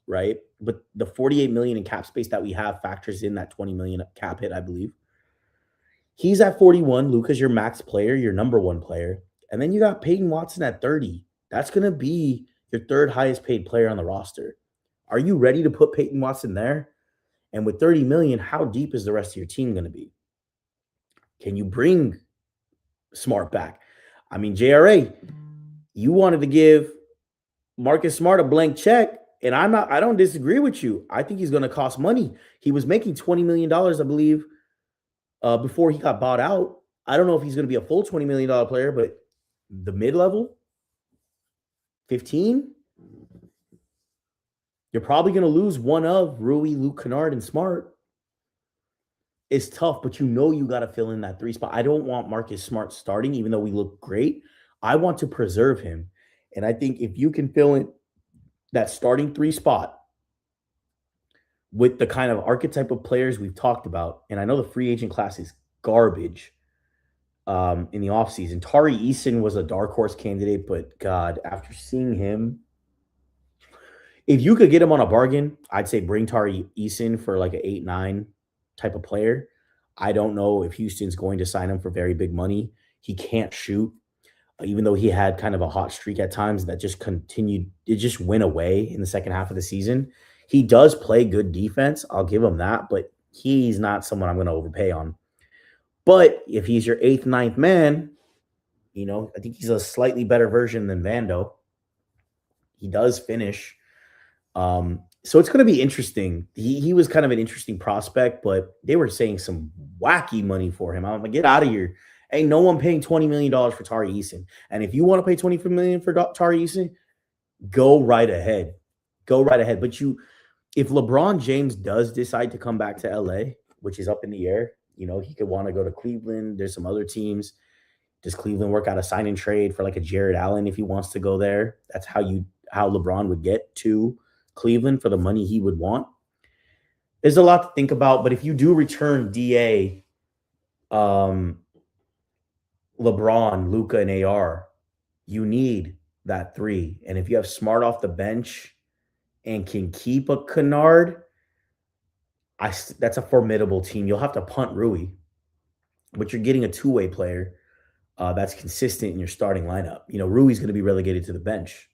right? But the 48 million in cap space that we have factors in that 20 million cap hit, I believe. He's at 41. Luka's your max player, your number one player. And then you got Peyton Watson at 30. That's going to be your third highest paid player on the roster. Are you ready to put Peyton Watson there? And with 30 million, how deep is the rest of your team going to be? Can you bring Smart back? I mean, JRA, you wanted to give Marcus Smart a blank check, and I don't disagree with you. I think he's going to cost money. He was making $20 million, I believe, before he got bought out. I don't know if he's going to be a full $20 million player, but the mid-level, 15, you're probably going to lose one of Rui, Luke Kennard, and Smart. It's tough, but you got to fill in that 3 spot. I don't want Marcus Smart starting, even though we look great. I want to preserve him. And I think if you can fill in that starting 3 spot with the kind of archetype of players we've talked about, and I know the free agent class is garbage in the offseason. Tari Eason was a dark horse candidate, but God, after seeing him, if you could get him on a bargain, I'd say bring Tari Eason for like an 8-9 type of player. I don't know if Houston's going to sign him for very big money. He can't shoot, even though he had kind of a hot streak at times that just continued. It just went away in the second half of the season. He does play good defense. I'll give him that, but he's not someone I'm going to overpay on. But if he's your 8th, 9th man, I think he's a slightly better version than Vando. He does finish. So it's going to be interesting. He was kind of an interesting prospect, but they were saying some wacky money for him. I'm like, get out of here. Ain't no one paying $20 million for Tari Eason. And if you want to pay $20 million for Tari Eason, go right ahead. Go right ahead. But if LeBron James does decide to come back to LA, which is up in the air, he could want to go to Cleveland. There's some other teams. Does Cleveland work out a sign and trade for like a Jared Allen if he wants to go there? That's how LeBron would get to Cleveland for the money he would want. There's a lot to think about, but if you do return DA, LeBron, Luka, and AR, you need that 3. And if you have Smart off the bench and can keep a Kennard, that's a formidable team. You'll have to punt Rui, but you're getting a 2-way player that's consistent in your starting lineup. Rui's going to be relegated to the bench.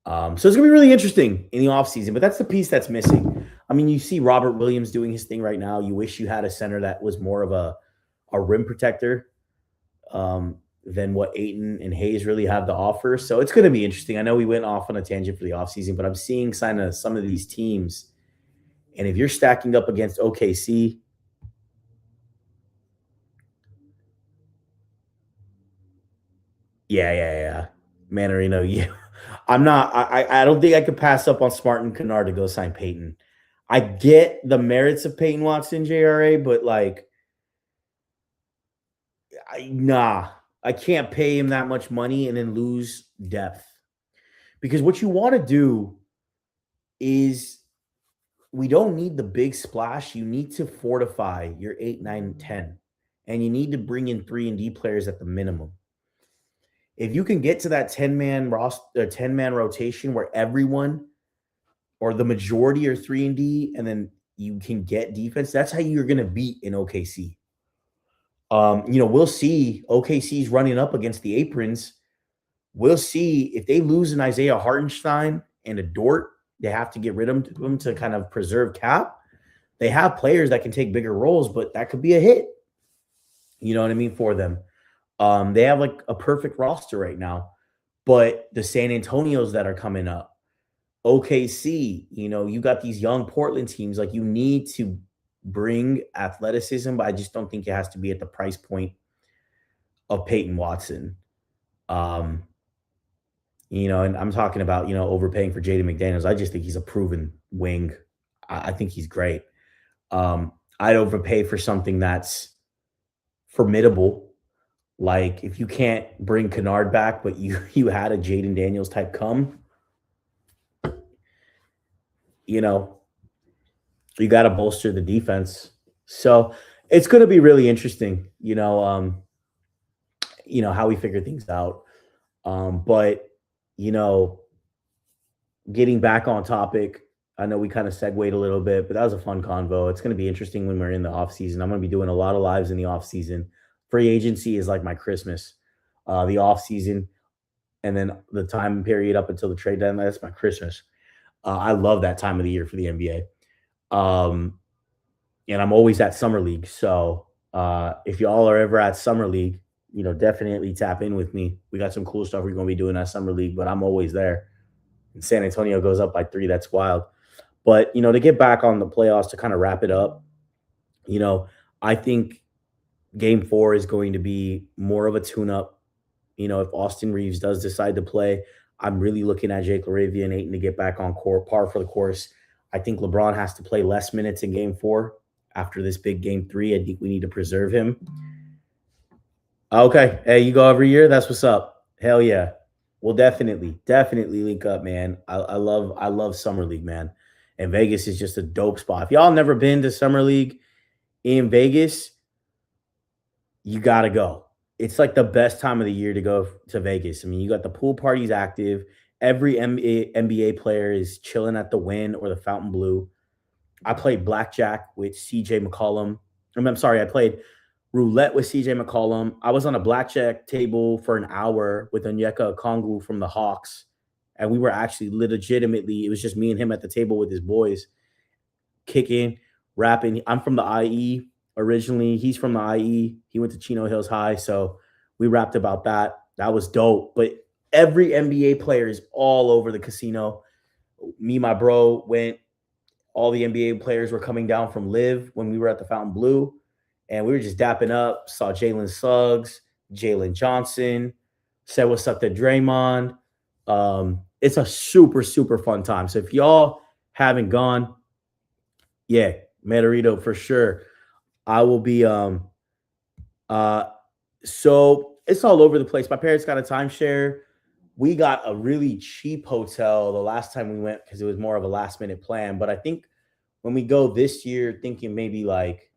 So it's going to be really interesting in the offseason, but that's the piece that's missing. I mean, you see Robert Williams doing his thing right now. You wish you had a center that was more of a rim protector than what Ayton and Hayes really have to offer. So it's going to be interesting. I know we went off on a tangent for the offseason, but I'm seeing some of these teams. And if you're stacking up against OKC, yeah. Manarino, yeah. I don't think I could pass up on Smart and Kennard to go sign Peyton. I get the merits of Peyton Watson, JRA, but I can't pay him that much money and then lose depth. Because what you want to do is we don't need the big splash. You need to fortify your 8, 9, 10. And you need to bring in 3-and-D players at the minimum. If you can get to that 10-man rotation where everyone or the majority are 3-and-D, and then you can get defense, that's how you're going to beat in OKC. We'll see OKC's running up against the aprons. We'll see if they lose an Isaiah Hartenstein and a Dort, they have to get rid of them to kind of preserve cap. they have players that can take bigger roles, but that could be a hit. You know what I mean for them. They have like a perfect roster right now, but the San Antonios that are coming up, OKC, you got these young Portland teams. Like you need to bring athleticism, but I just don't think it has to be at the price point of Peyton Watson. Um, and I'm talking about, overpaying for Jaden McDaniels. I just think he's a proven wing. I think he's great. I'd overpay for something that's formidable. Like if you can't bring Kennard back, but you had a Jaden Daniels type come, you got to bolster the defense. So it's going to be really interesting, how we figure things out. But you know, getting back on topic, I know we kind of segued a little bit, but that was a fun convo. It's going to be interesting when we're in the off season. I'm going to be doing a lot of lives in the off season. Free agency is like my Christmas. The off season, and then the time period up until the trade deadline, that's my Christmas. I love that time of the year for the NBA. And I'm always at Summer League. So if y'all are ever at Summer League, definitely tap in with me. We got some cool stuff we're going to be doing at Summer League, but I'm always there. And San Antonio goes up by 3. That's wild. But, to get back on the playoffs to kind of wrap it up, I think game 4 is going to be more of a tune-up. If Austin Reeves does decide to play, I'm really looking at Jake LaRavia and Ayton to get back on par for the course. I think LeBron has to play less minutes in game 4 after this big game 3. I think we need to preserve him. Okay. Hey, you go every year? That's what's up. Hell yeah. We'll definitely link up, man. I love Summer League, man. And Vegas is just a dope spot. If y'all never been to Summer League in Vegas, you got to go. It's like the best time of the year to go to Vegas. I mean, you got the pool parties active. Every NBA player is chilling at the Wynn or the Fountain Blue. I played blackjack with CJ McCollum. I'm sorry, I played roulette with CJ McCollum. I was on a blackjack table for an hour with Onyeka Okongwu from the Hawks. And we were actually legitimately, it was just me and him at the table with his boys, kicking, rapping. I'm from the IE originally. He's from the IE. He went to Chino Hills High. So we rapped about that. That was dope. But every NBA player is all over the casino. Me, my bro, went. All the NBA players were coming down from Live when we were at the Fountain Blue. And we were just dapping up. Saw Jalen Suggs, Jalen Johnson, said what's up to Draymond. It's a super, super fun time. So if y'all haven't gone, yeah, Medarito for sure. I will be so it's all over the place. My parents got a timeshare. We got a really cheap hotel the last time we went because it was more of a last minute plan. But I think when we go this year, thinking maybe like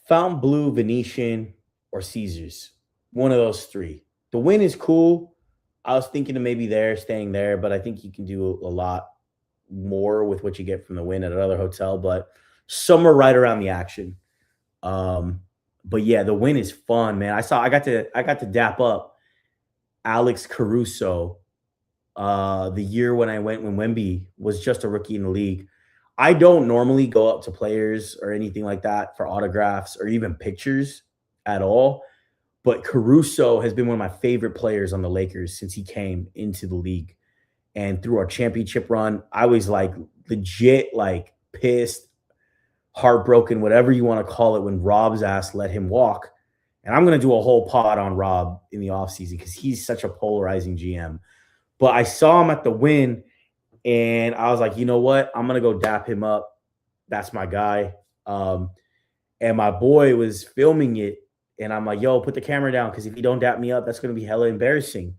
Fountain Blue, Venetian, or Caesars. One of those 3. The Wynn is cool. I was thinking of maybe staying there, but I think you can do a lot more with what you get from the Wynn at another hotel. But somewhere right around the action. But yeah, the Wynn is fun, man. I got to dap up Alex Caruso the year when Wemby was just a rookie in the league. I don't normally go up to players or anything like that for autographs or even pictures at all. But Caruso has been one of my favorite players on the Lakers since he came into the league. And through our championship run, I was like legit like pissed, heartbroken, whatever you want to call it, when Rob's ass let him walk. And I'm going to do a whole pod on Rob in the offseason because he's such a polarizing GM. But I saw him at the Wynn, and I was like, you know what? I'm going to go dap him up. That's my guy. And my boy was filming it, and I'm like, yo, put the camera down because if you don't dap me up, that's going to be hella embarrassing.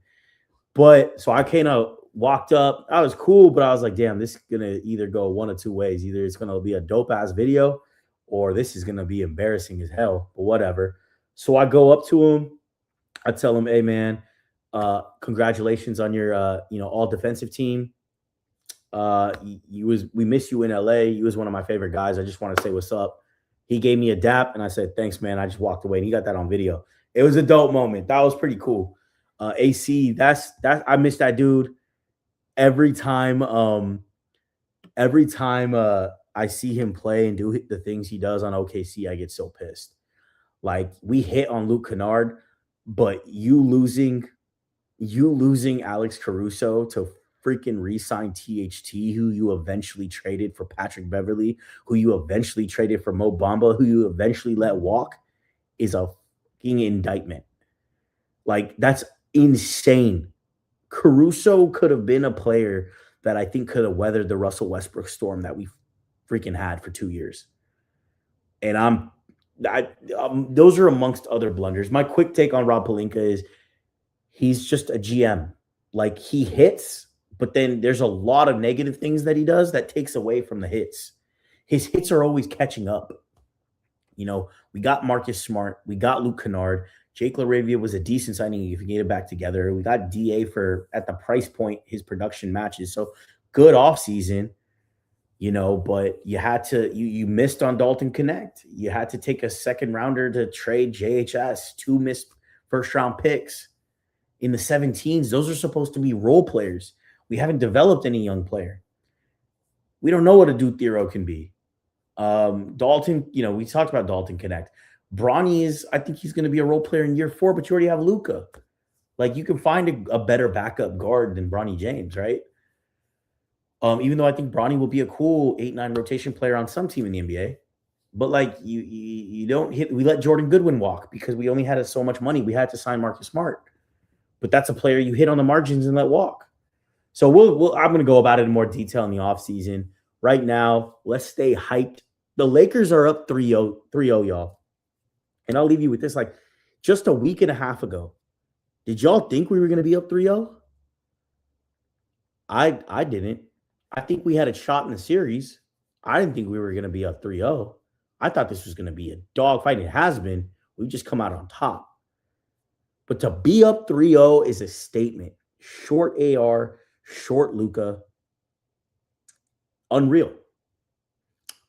But so I kind of walked up. I was cool, but I was like, damn, this is going to either go one of 2 ways. Either it's going to be a dope-ass video or this is going to be embarrassing as hell, but whatever. So I go up to him. I tell him, hey, man, congratulations on your, all defensive team. We miss you in LA. You was one of my favorite guys. I just want to say what's up. He gave me a dap, and I said, thanks, man. I just walked away, and he got that on video. It was a dope moment. That was pretty cool. AC, I miss that dude every time I see him play and do the things he does on OKC, I get so pissed. Like we hit on Luke Kennard, but you losing Alex Caruso to freaking re-sign THT, who you eventually traded for Patrick Beverly, who you eventually traded for Mo Bamba, who you eventually let walk, is a fucking indictment. Like that's insane. Caruso could have been a player that I think could have weathered the Russell Westbrook storm that we freaking had for 2 years. And those are amongst other blunders. My quick take on Rob Pelinka is he's just a GM. Like he hits, but then there's a lot of negative things that he does that takes away from the hits. His hits are always catching up. We got Marcus Smart, we got Luke Kennard. Jake LaRavia was a decent signing if you get it back together. We got DA for at the price point his production matches. So good offseason, but you had to you missed on Dalton Connect. You had to take a second rounder to trade JHS, 2 missed first round picks in the 17s. Those are supposed to be role players. We haven't developed any young player. We don't know what a Duke Thero can be. Dalton, we talked about Dalton Connect. Bronny I think he's going to be a role player in year 4, but you already have Luka. Like you can find a better backup guard than Bronny James, right? Even though I think Bronny will be a cool 8-9 rotation player on some team in the NBA. But like you don't hit. We let Jordan Goodwin walk because we only had so much money. We had to sign Marcus Smart. But that's a player you hit on the margins and let walk. So I'm going to go about it in more detail in the offseason. Right now, let's stay hyped. The Lakers are up 3-0, y'all. And I'll leave you with this. Like, just a week and a half ago, did y'all think we were going to be up 3-0? I didn't. I think we had a shot in the series. I didn't think we were going to be up 3-0. I thought this was going to be a dogfight. It has been. We've just come out on top. But to be up 3-0 is a statement. Short AR, short Luka. Unreal.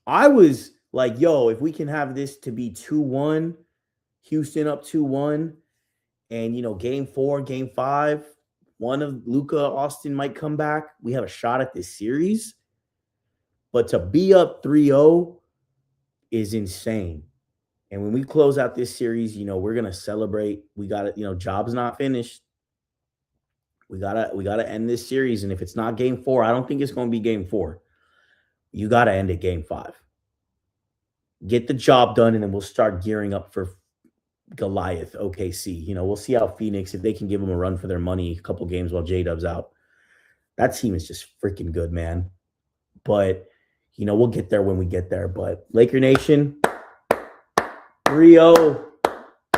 I was like, yo, if we can have this to be 2-1, Houston up 2-1, and, game 4, game 5, one of Luka, Austin might come back. We have a shot at this series. But to be up 3-0 is insane. And when we close out this series, we're going to celebrate. We got it. Job's not finished. We gotta end this series. And if it's not game 4, I don't think it's going to be game 4. You got to end it game 5. Get the job done, and then we'll start gearing up for Goliath, OKC. We'll see how Phoenix, if they can give them a run for their money a couple games while J-Dub's out. That team is just freaking good, man. But, we'll get there when we get there. But Laker Nation, 3-0.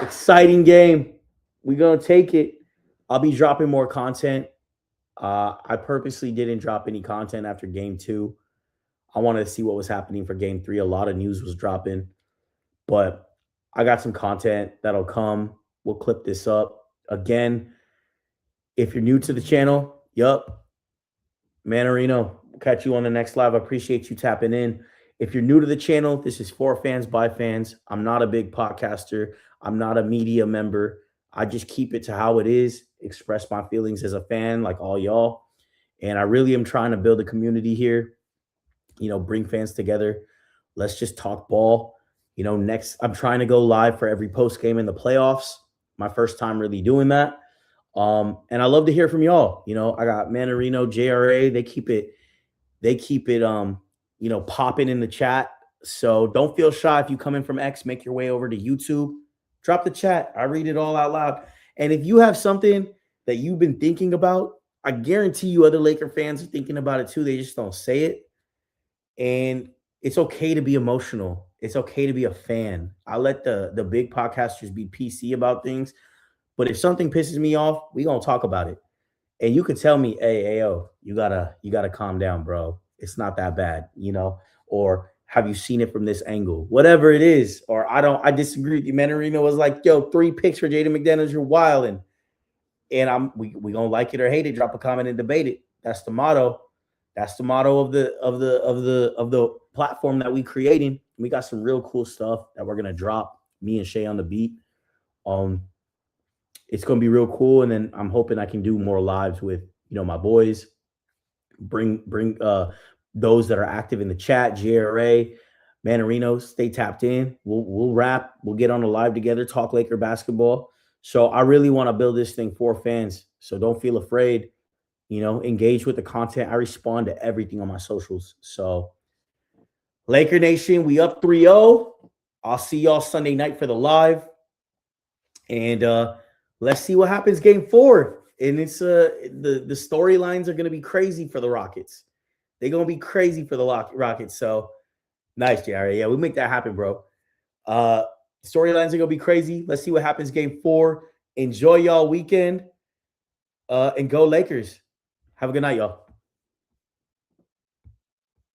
Exciting game. We're going to take it. I'll be dropping more content. I purposely didn't drop any content after game 2. I wanted to see what was happening for game 3. A lot of news was dropping. But I got some content that'll come. We'll clip this up. Again, if you're new to the channel, Manarino, we'll catch you on the next live. I appreciate you tapping in. If you're new to the channel, this is for fans, by fans. I'm not a big podcaster. I'm not a media member. I just keep it to how it is, express my feelings as a fan like all y'all. And I really am trying to build a community here, bring fans together. Let's just talk ball. Next, I'm trying to go live for every post game in the playoffs. My first time really doing that. And I love to hear from y'all. I got Manarino, JRA. They keep it popping in the chat. So don't feel shy if you come in from X, make your way over to YouTube. Drop the chat. I read it all out loud. And if you have something that you've been thinking about, I guarantee you other Laker fans are thinking about it too. They just don't say it. And it's okay to be emotional. It's okay to be a fan. I let the big podcasters be PC about things. But if something pisses me off, we going to talk about it. And you could tell me, hey, Ayo, you gotta calm down, bro. It's not that bad, or have you seen it from this angle? Whatever it is, or I disagree with you. Manarino was like, yo, 3 picks for Jaden McDaniels, you're wilding. And we gonna like it or hate it, drop a comment and debate it. That's the motto. That's the motto of the platform that we creating. We got some real cool stuff that we're gonna drop. Me and Shay on the beat. It's gonna be real cool, and then I'm hoping I can do more lives with my boys. Bring those that are active in the chat, JRA, Manarino, stay tapped in. We'll wrap. We'll get on the live together, talk Laker basketball. So I really want to build this thing for fans. So don't feel afraid. Engage with the content. I respond to everything on my socials. So Laker Nation, we up 3-0. I'll see y'all Sunday night for the live. And let's see what happens game 4. And it's the storylines are going to be crazy for the Rockets. They're going to be crazy for the Rockets. So nice, Jerry. Yeah, we'll make that happen, bro. Storylines are going to be crazy. Let's see what happens game 4. Enjoy y'all weekend. And go Lakers. Have a good night, y'all.